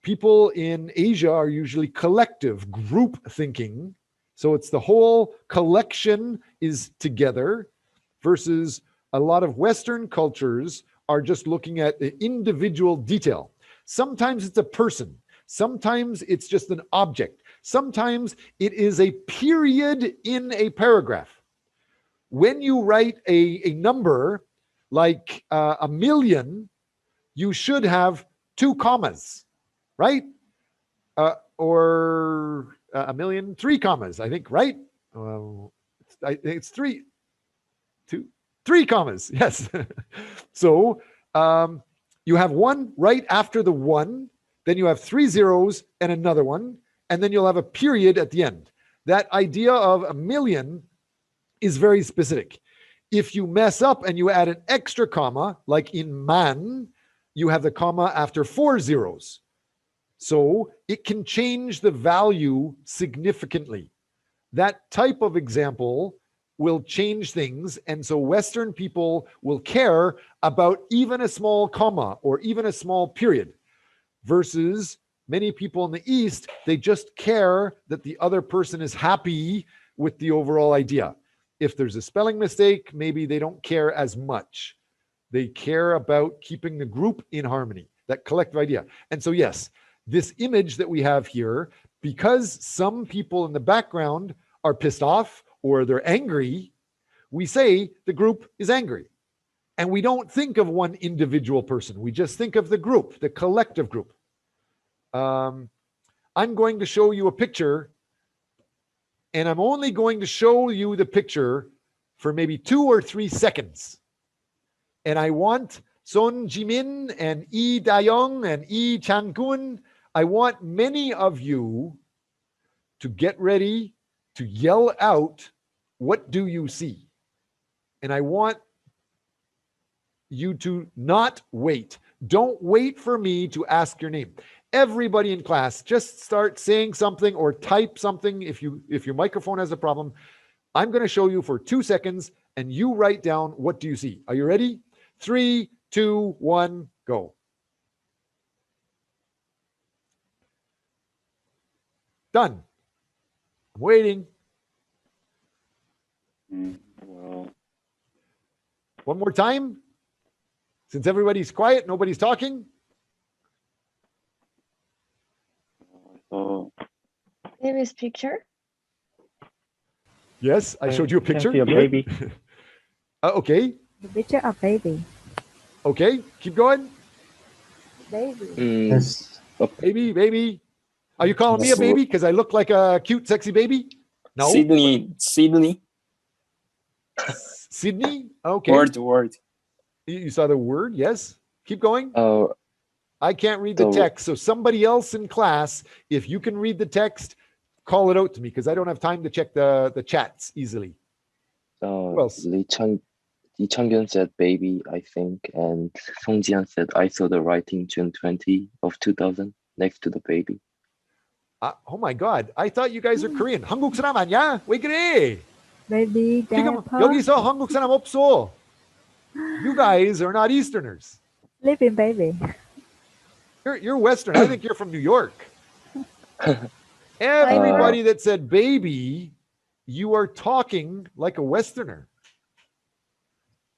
People in Asia are usually collective, group thinking. So it's the whole collection is together versus a lot of Western cultures are just looking at the individual detail. Sometimes it's a person. Sometimes it's just an object. Sometimes it is a period in a paragraph. When you write a number like a million, you should have 2 commas, right? Or a million, 3 commas, I think, right? It's 3 commas, yes. So you have 1 right after the 1, then you have 3 zeros and another one, and then you'll have a period at the end. That idea of a million is very specific. If you mess up and you add an extra comma, like in man, you have the comma after 4 zeros. So it can change the value significantly. That type of example will change things. And so Western people will care about even a small comma or even a small period, versus many people in the East, they just care that the other person is happy with the overall idea. If there's a spelling mistake, maybe they don't care as much. They care about keeping the group in harmony, that collective idea. And so, yes, this image that we have here, because some people in the background are pissed off or they're angry, we say the group is angry. And we don't think of one individual person. We just think of the group, the collective group. I'm going to show you a picture, and I'm only going to show you the picture for maybe 2 or 3 seconds. And I want Son Jimin and Yi Dayong and Yi Chang-kun, I want many of you to get ready to yell out, what do you see? And I want you to not wait. Don't wait for me to ask your name. Everybody in class, just start saying something or type something. If your microphone has a problem, I'm going to show you for 2 seconds, and you write down, what do you see? Are you ready? 3, 2, 1, go. Done. I'm waiting. Well, One more time. Since everybody's quiet, nobody's talking. so Baby's picture. Yes, I showed you a picture. Can see a baby. Okay. The picture of baby. Okay. Keep going. Baby. Yes. Baby. Are you calling me a baby because I look like a cute, sexy baby? No. Sydney. Sydney? Okay. Word. You saw the word? Yes. Keep going. I can't read the so- text. So somebody else in class, if you can read the text, call it out to me because I don't have time to check the chats easily. Who else? Lee Chang-kyun said baby, I think, and Song Jian said I saw the writing June 20 of 2000 next to the baby. Oh my God. I thought you guys are Korean. 한국 사람 아니야? 왜 그래? Baby 지금 diaper. 여기서 한국 사람 없어. You guys are not Easterners. Sleeping baby. You're Western. I think you're from New York. Everybody that said baby, you are talking like a Westerner.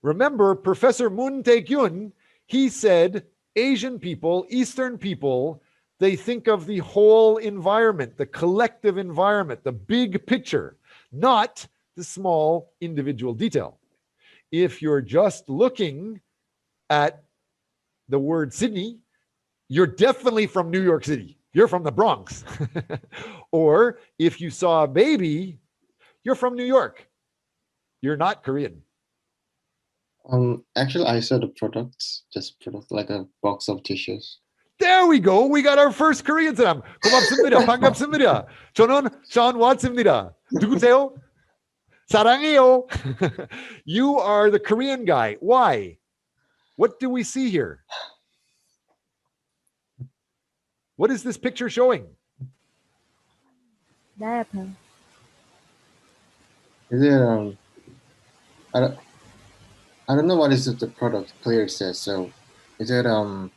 Remember, Professor Moon Tae-kyun, he said Asian people, Eastern people, they think of the whole environment, the collective environment, the big picture, not the small individual detail. If you're just looking at the word Sydney, you're definitely from New York City. You're from the Bronx. Or if you saw a baby, you're from New York. You're not Korean. Actually, I saw the products, just product like a box of tissues. There we go. We got our first Korean 사람. 고맙습니다. 반갑습니다. 저는 Sean.Watts.입니다. 누구세요? 사랑해요. You are the Korean guy. Why? What do we see here? What is this picture showing? Diaper. Is it I don't know what is the product clear says. So is it on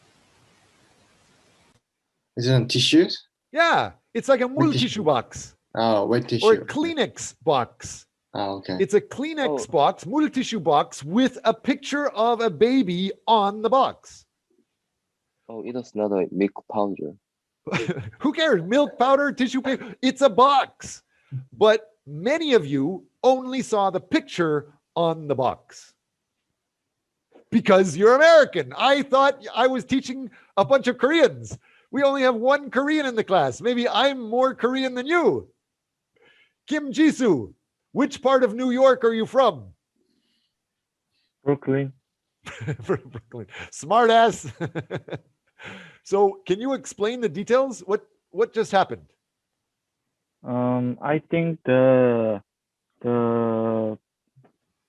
tissues? Yeah, it's like a multi-tissue box Oh, wet tissue. or a Kleenex box. Okay. It's a Kleenex Oh. box, multi-tissue box with a picture of a baby on the box. Oh, it was not a milk powder. Who cares? Milk, powder, tissue paper. It's a box. But many of you only saw the picture on the box because you're American. I thought I was teaching a bunch of Koreans. We only have one Korean in the class. Maybe I'm more Korean than you. Kim Jisoo, which part of New York are you from? Brooklyn. Brooklyn. Smart ass. So can you explain the details? What just happened? I think the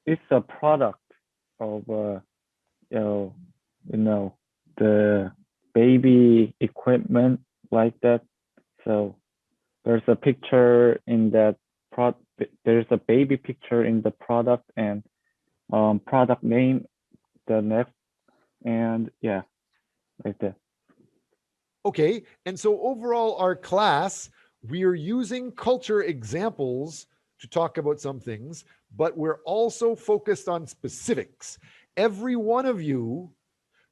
it's a product of you know the baby equipment like that. So there's a picture in that there's a baby picture in the product and product name, the next, and yeah, like that. Okay, and so overall our class, we are using culture examples to talk about some things, but we're also focused on specifics. Every one of you,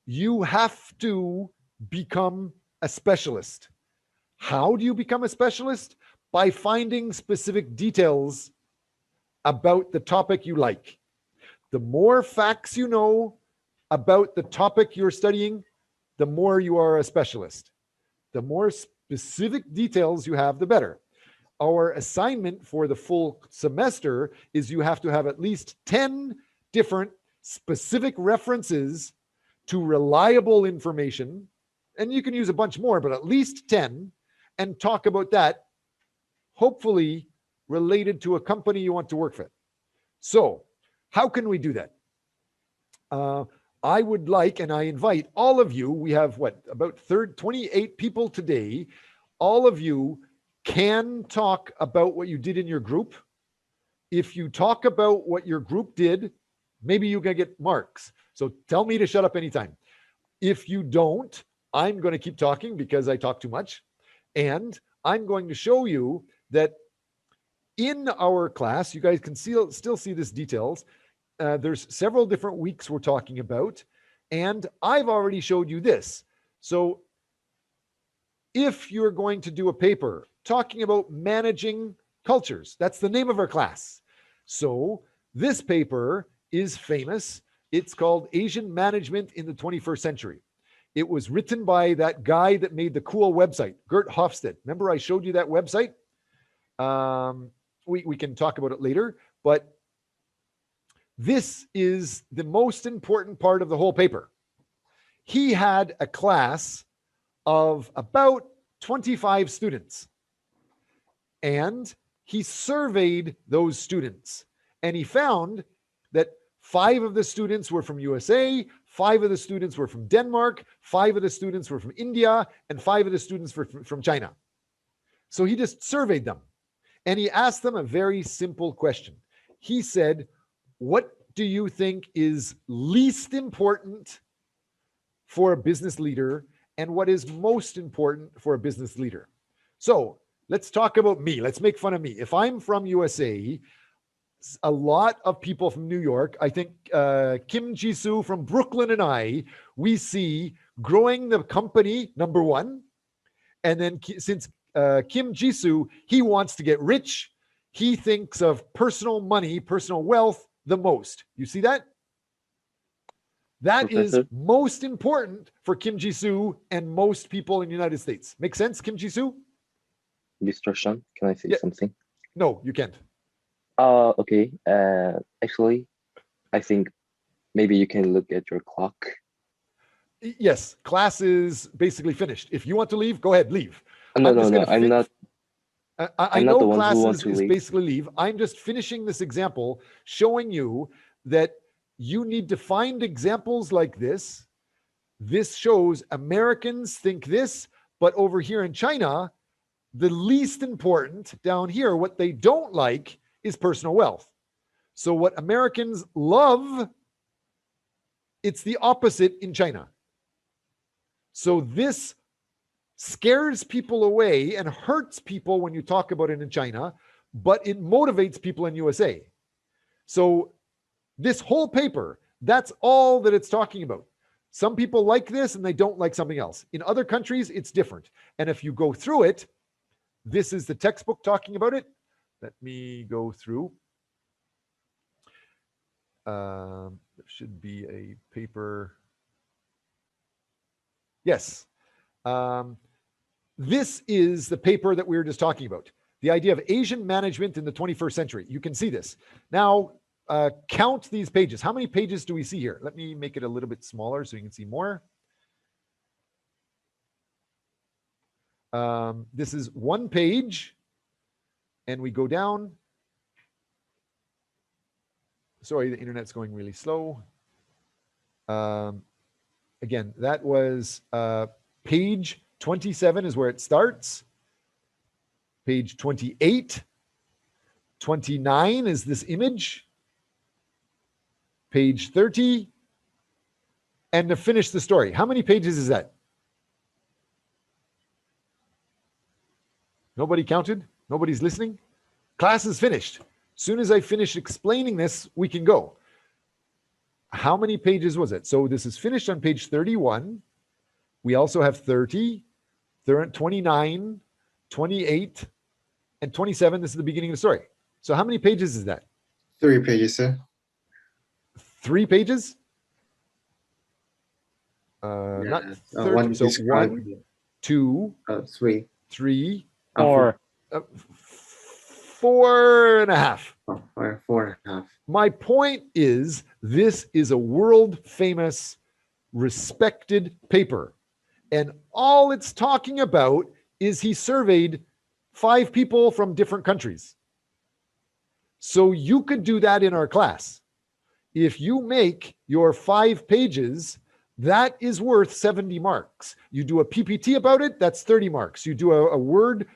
you have to become a specialist. How do you become a specialist? By finding specific details about the topic you like. The more facts you know about the topic you're studying, the more you are a specialist. The more specific details you have, the better. Our assignment for the full semester is you have to have at least 10 different specific references to reliable information. And you can use a bunch more, but at least 10, and talk about that, hopefully related to a company you want to work with. So how can we do that? I would like, and I invite all of you, we have about 28 people today. All of you can talk about what you did in your group. If you talk about what your group did, maybe you're going to get marks. So tell me to shut up anytime. If you don't, I'm going to keep talking because I talk too much. And I'm going to show you that in our class, you guys can still see this details. There's several different weeks we're talking about, and I've already showed you this. So if you're going to do a paper talking about managing cultures, that's the name of our class. So this paper is famous. It's called Asian Management in the 21st Century. It was written by that guy that made the cool website, Gert Hofstede. Remember I showed you that website? We can talk about it later, but this is the most important part of the whole paper. He had a class of about 25 students, and he surveyed those students, and he found that 5 of the students were from USA, 5 of the students were from Denmark, 5 of the students were from India, and 5 of the students were from China. So he just surveyed them, and he asked them a very simple question. He said, what do you think is least important for a business leader, and what is most important for a business leader? So let's talk about me. Let's make fun of me. If I'm from USA, a lot of people from New York, I think Kim Jisoo from Brooklyn and we see growing the company, number one. And then since Kim Jisoo, he wants to get rich, he thinks of personal money, personal wealth the most. You see that? That is most important for Kim Jisoo and most people in the United States. Make sense, Kim Jisoo? Mr. Sean, can I say something? No, you can't. Okay. Actually, I think maybe you can look at your clock. Yes, class is basically finished. If you want to leave, go ahead, leave. No, I'm not. I know class is basically leave. I'm just finishing this example, showing you that you need to find examples like this. This shows Americans think this, but over here in China, the least important down here, what they don't like is personal wealth. So what Americans love, it's the opposite in China. So this scares people away and hurts people when you talk about it in China, but it motivates people in USA. So this whole paper, that's all that it's talking about. Some people like this and they don't like something else. In other countries, it's different. And if you go through it, this is the textbook talking about it. Let me go through. There should be a paper. Yes. This is the paper that we were just talking about. The idea of Asian management in the 21st century. You can see this. Now, count these pages. How many pages do we see here? Let me make it a little bit smaller so you can see more. This is one page, and we go down. Sorry, the internet's going really slow. Again, that was page 27 is where it starts. Page 28. 29 is this image. Page 30. And to finish the story, how many pages is that? Nobody counted? Nobody's listening? Class is finished. As soon as I finish explaining this, we can go. How many pages was it? So this is finished on page 31. We also have 30, 29, 28, and 27. This is the beginning of the story. So how many pages is that? 3 pages, sir. 3 pages? Yeah. Not 30. So 1, 2, 3, 3, 4. 4.5. Oh, 4.5. My point is, this is a world famous, respected paper. And all it's talking about is he surveyed 5 people from different countries. So you could do that in our class. If you make your 5 pages, that is worth 70 marks. You do a PPT about it, that's 30 marks. You do a word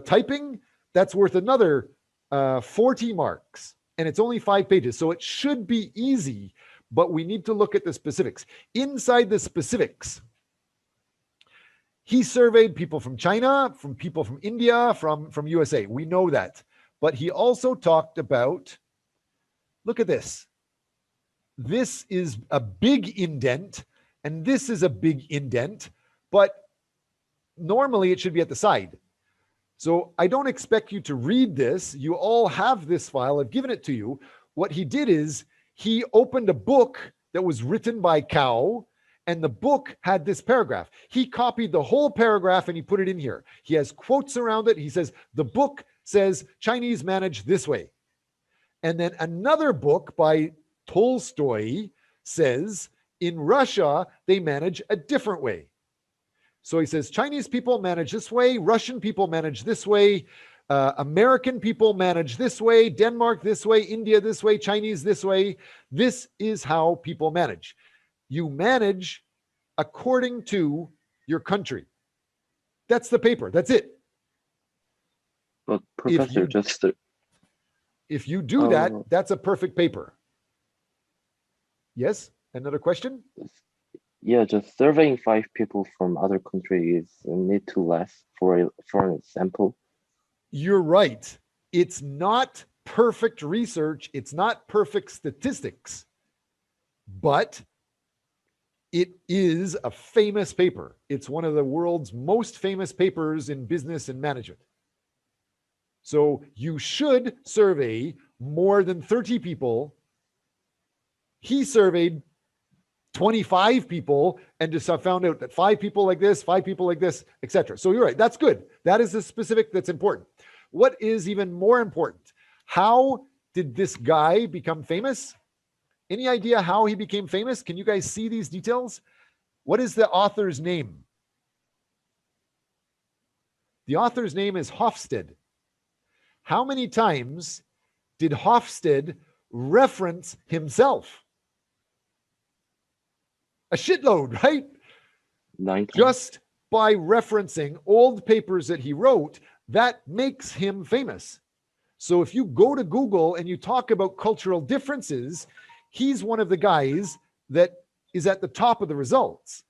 typing, that's worth another 40 marks. And it's only 5 pages. So it should be easy, but we need to look at the specifics. Inside the specifics, he surveyed people from China, from people from India, from USA. We know that. But he also talked about, look at this. This is a big indent, and this is a big indent, but normally it should be at the side. So I don't expect you to read this. You all have this file. I've given it to you. What he did is he opened a book that was written by Cao, and the book had this paragraph. He copied the whole paragraph and he put it in here. He has quotes around it. He says, the book says Chinese manage this way. And then another book by Tolstoy says, in Russia, they manage a different way. So he says, Chinese people manage this way, Russian people manage this way, American people manage this way, Denmark this way, India this way, Chinese this way. This is how people manage. You manage according to your country. That's the paper. That's it. But Professor, if you do that, that's a perfect paper. Yes? Another question? Yeah, just surveying 5 people from other countries need to less for an example. You're right. It's not perfect research. It's not perfect statistics, but it is a famous paper. It's one of the world's most famous papers in business and management. So you should survey more than 30 people. He surveyed 25 people and just found out that 5 people like this, 5 people like this, etc. So you're right. That's good. That is the specific that's important. What is even more important? How did this guy become famous? Any idea how he became famous? Can you guys see these details? What is the author's name? The author's name is Hofstede. How many times did Hofstede reference himself? A shitload, right? 9 times. Just by referencing old papers that he wrote, that makes him famous. So if you go to Google and you talk about cultural differences, he's one of the guys that is at the top of the results.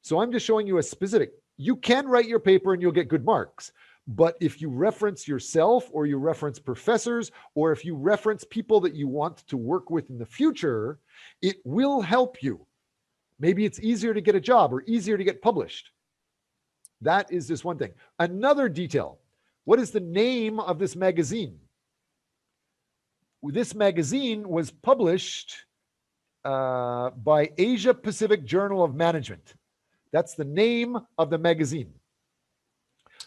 So I'm just showing you a specific. You can write your paper and you'll get good marks, But if you reference yourself, or you reference professors, or if you reference people that you want to work with in the future, it will help you. Maybe it's easier to get a job or easier to get published. That is just one thing. Another detail. What is the name of this magazine? This magazine was published by Asia Pacific Journal of Management. That's the name of the magazine.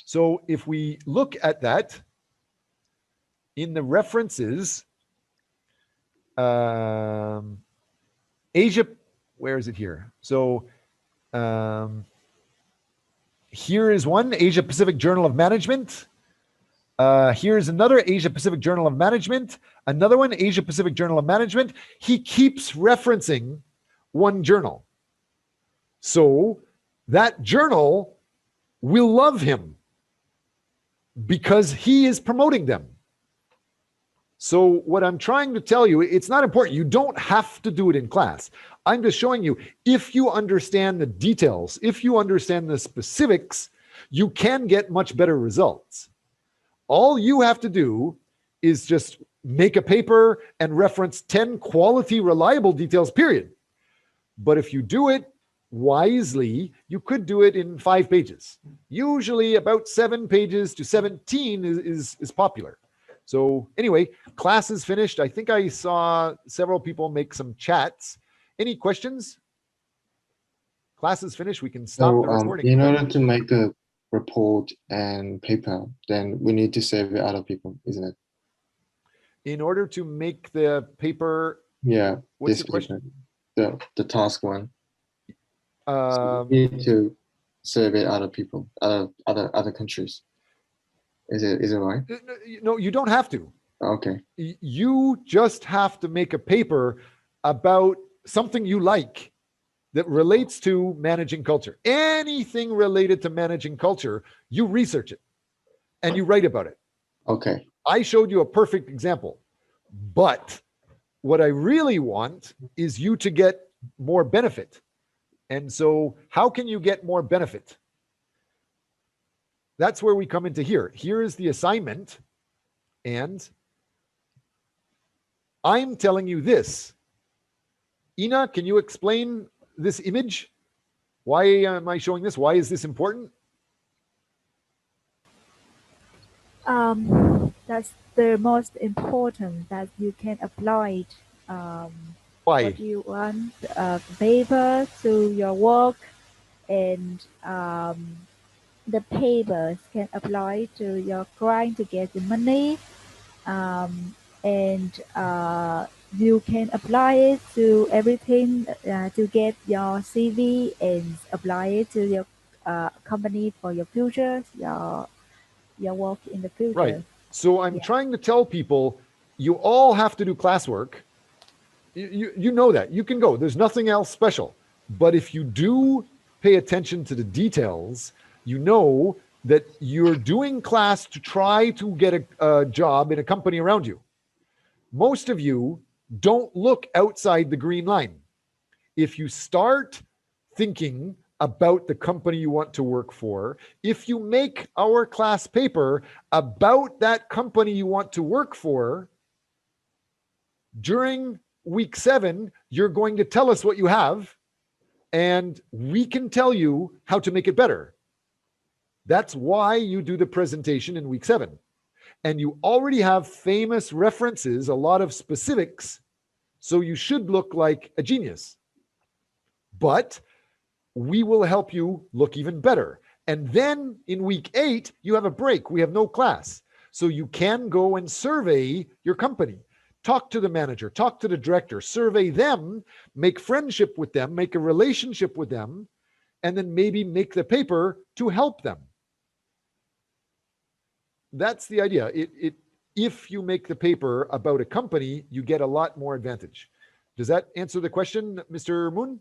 So if we look at that in the references, Asia, where is it here? So here is one, Asia Pacific Journal of Management. Here's another Asia Pacific Journal of Management, another one, Asia Pacific Journal of Management. He keeps referencing one journal. So that journal will love him because he is promoting them. So what I'm trying to tell you, it's not important. You don't have to do it in class. I'm just showing you, if you understand the details, if you understand the specifics, you can get much better results. All you have to do is just make a paper and reference 10 quality, reliable details, period. But if you do it wisely, you could do it in 5 pages. Usually about 7 pages to 17 is popular. So anyway, class is finished. I think I saw several people make some chats. Any questions? Class is finished. We can stop the recording. In order to make a report and paper, then we need to save it other people, isn't it? In order to make the paper, yeah, what's this the question? Paper, the task one. So we need to survey other people, other countries. Is it right? No, you don't have to. Okay. You just have to make a paper about something you like that relates to managing culture. Anything related to managing culture, you research it and you write about it. Okay. I showed you a perfect example, but what I really want is you to get more benefit. And so how can you get more benefit? That's where we come into here. Here is the assignment. And I'm telling you this. Ina, can you explain this image? Why am I showing this? Why is this important? That's the most important, that you can apply it. Why? What you want, paper to your work, and the papers can apply to your client to get the money, and you can apply it to everything, to get your CV and apply it to your company for your future, your work in the future. Right. So I'm trying to tell people, you all have to do classwork. You know that. You can go. There's nothing else special. But if you do pay attention to the details, you know that you're doing class to try to get a job in a company around you. Most of you don't look outside the green line. If you start thinking about the company you want to work for, if you make our class paper about that company you want to work for, during week 7, you're going to tell us what you have, and we can tell you how to make it better. That's why you do the presentation in week 7. And you already have famous references, a lot of specifics, so you should look like a genius. But we will help you look even better. And then in week 8, you have a break. We have no class. So you can go and survey your company. Talk to the manager, talk to the director, survey them, make friendship with them, make a relationship with them, and then maybe make the paper to help them. That's the idea. If you make the paper about a company, you get a lot more advantage. Does that answer the question, Mr. Moon?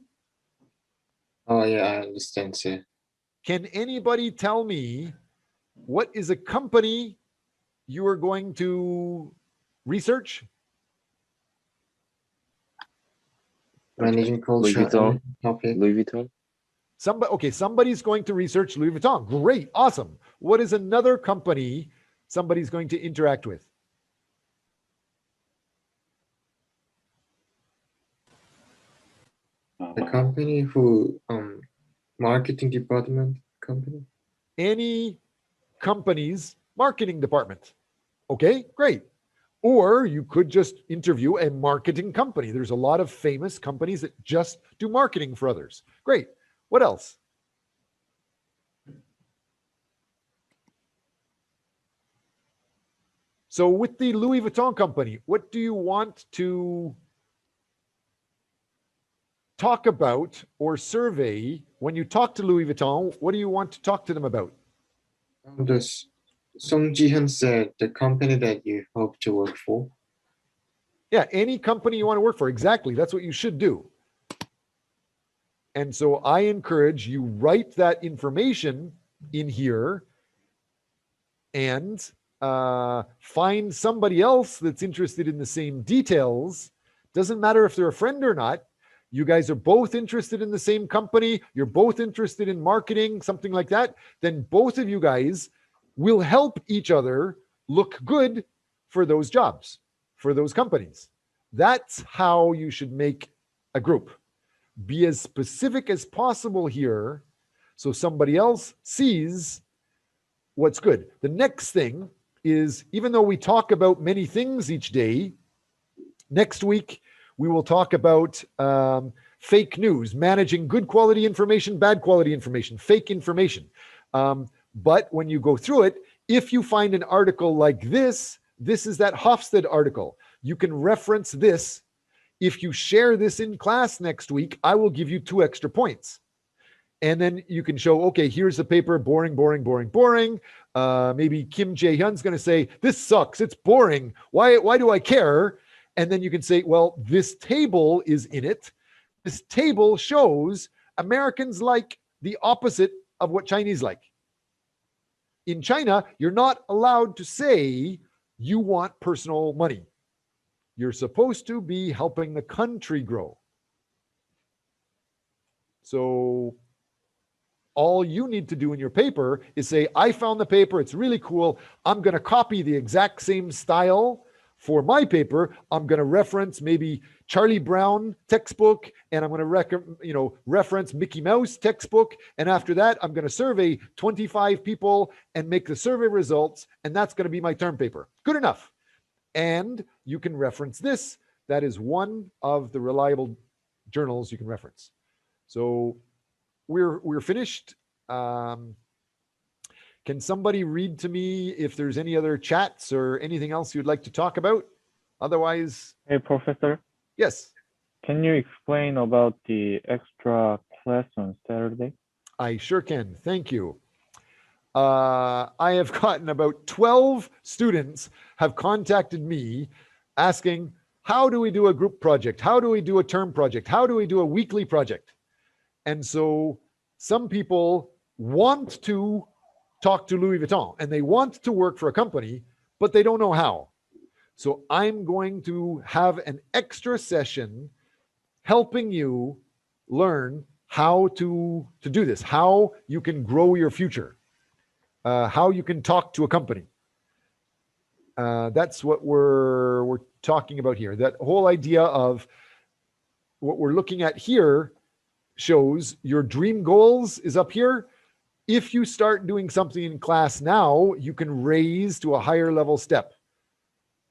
Oh, yeah, I understand, sir. Can anybody tell me what is a company you are going to research? Managing culture. Louis Vuitton. Somebody's going to research Louis Vuitton. Great, awesome. What is another company somebody's going to interact with? The company who marketing department company. Any company's marketing department. Okay, great. Or you could just interview a marketing company. There's a lot of famous companies that just do marketing for others. Great. What else? So with the Louis Vuitton company, what do you want to talk about or survey when you talk to Louis Vuitton? What do you want to talk to them about? Song Ji-hyun said the company that you hope to work for. Yeah, any company you want to work for. Exactly. That's what you should do. And so I encourage you write that information in here and find somebody else that's interested in the same details. Doesn't matter if they're a friend or not. You guys are both interested in the same company. You're both interested in marketing, something like that. Then both of you guys will help each other look good for those jobs, for those companies. That's how you should make a group. Be as specific as possible here so somebody else sees what's good. The next thing is, even though we talk about many things each day, next week we will talk about fake news, managing good quality information, bad quality information, fake information. But when you go through it, if you find an article like this is that Hofstede article. You can reference this. If you share this in class next week, I will give you 2 extra points. And then you can show, okay, here's the paper, boring, boring, boring, boring. Maybe Kim Jae-hyun's going to say, this sucks, it's boring. Why do I care? And then you can say, well, this table is in it. This table shows Americans like the opposite of what Chinese like. In China, you're not allowed to say you want personal money. You're supposed to be helping the country grow. So all you need to do in your paper is say, I found the paper, it's really cool. I'm going to copy the exact same style for my paper. I'm going to reference maybe Charlie Brown textbook, and I'm going to reference Mickey Mouse textbook. And after that, I'm going to survey 25 people and make the survey results. And that's going to be my term paper. Good enough. And you can reference this. That is one of the reliable journals you can reference. So we're finished. Can somebody read to me if there's any other chats or anything else you'd like to talk about? Otherwise. Hey, Professor. Yes. Can you explain about the extra class on Saturday? I sure can. Thank you. I have gotten about 12 students have contacted me asking, how do we do a group project? How do we do a term project? How do we do a weekly project? And so some people want to talk to Louis Vuitton and they want to work for a company, but they don't know how. So I'm going to have an extra session helping you learn how to do this, how you can grow your future, how you can talk to a company. That's what we're talking about here. That whole idea of what we're looking at here shows your dream goals is up here. If you start doing something in class now, you can raise to a higher level step.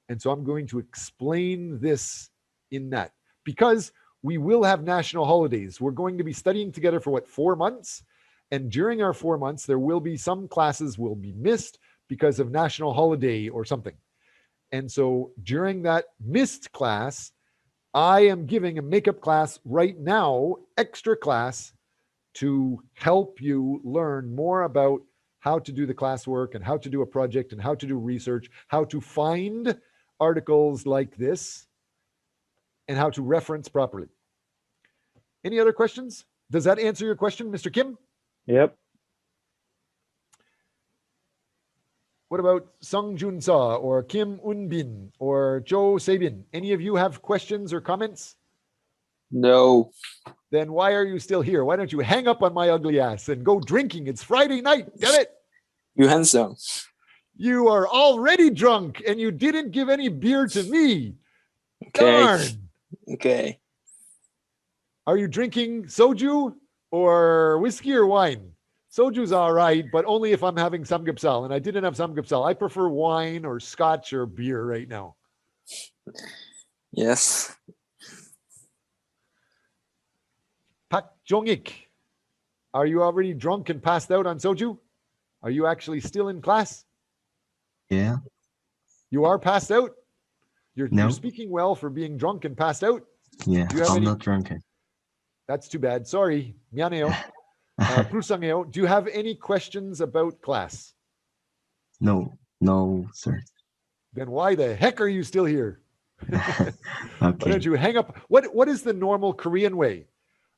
And so I'm going to explain this in that, because we will have national holidays. We're going to be studying together for 4 months. And during our 4 months, there will be some classes will be missed because of national holiday or something. And so during that missed class, I am giving a makeup class right now, extra class, to help you learn more about how to do the classwork and how to do a project and how to do research, how to find articles like this, and how to reference properly. Any other questions? Does that answer your question, Mr. Kim? Yep. What about Sung Jun Sa or Kim Un Bin or Jo Sebin? Any of you have questions or comments? No. Then why are you still here? Why don't you hang up on my ugly ass and go drinking? It's Friday night, damn it. You handsome. You are already drunk and you didn't give any beer to me. Okay. Darn. Okay. Are you drinking soju or whiskey or wine? Soju's all right, but only if I'm having samgyeopsal, and I didn't have samgyeopsal. I prefer wine or scotch or beer right now. Yes. Pak Jong-ik, are you already drunk and passed out on soju? Are you actually still in class? Yeah. You are passed out? You're No. speaking well for being drunk and passed out? Yeah. Do you have I'm any- not drunken. That's too bad. Sorry. 미안해요. 불쌍해요. Do you have any questions about class? No. No, sir. Then why the heck are you still here? Why Okay. don't you hang up? What is the normal Korean way?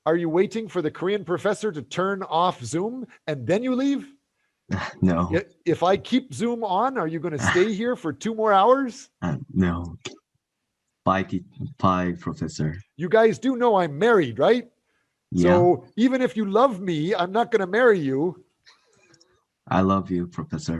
Are you waiting for the Korean professor to turn off Zoom and then you leave? No. If I keep Zoom on, are you going to stay here for 2 more hours? No. Bye, professor. You guys do know I'm married, right? Yeah. So even if you love me, I'm not going to marry you. I love you, professor.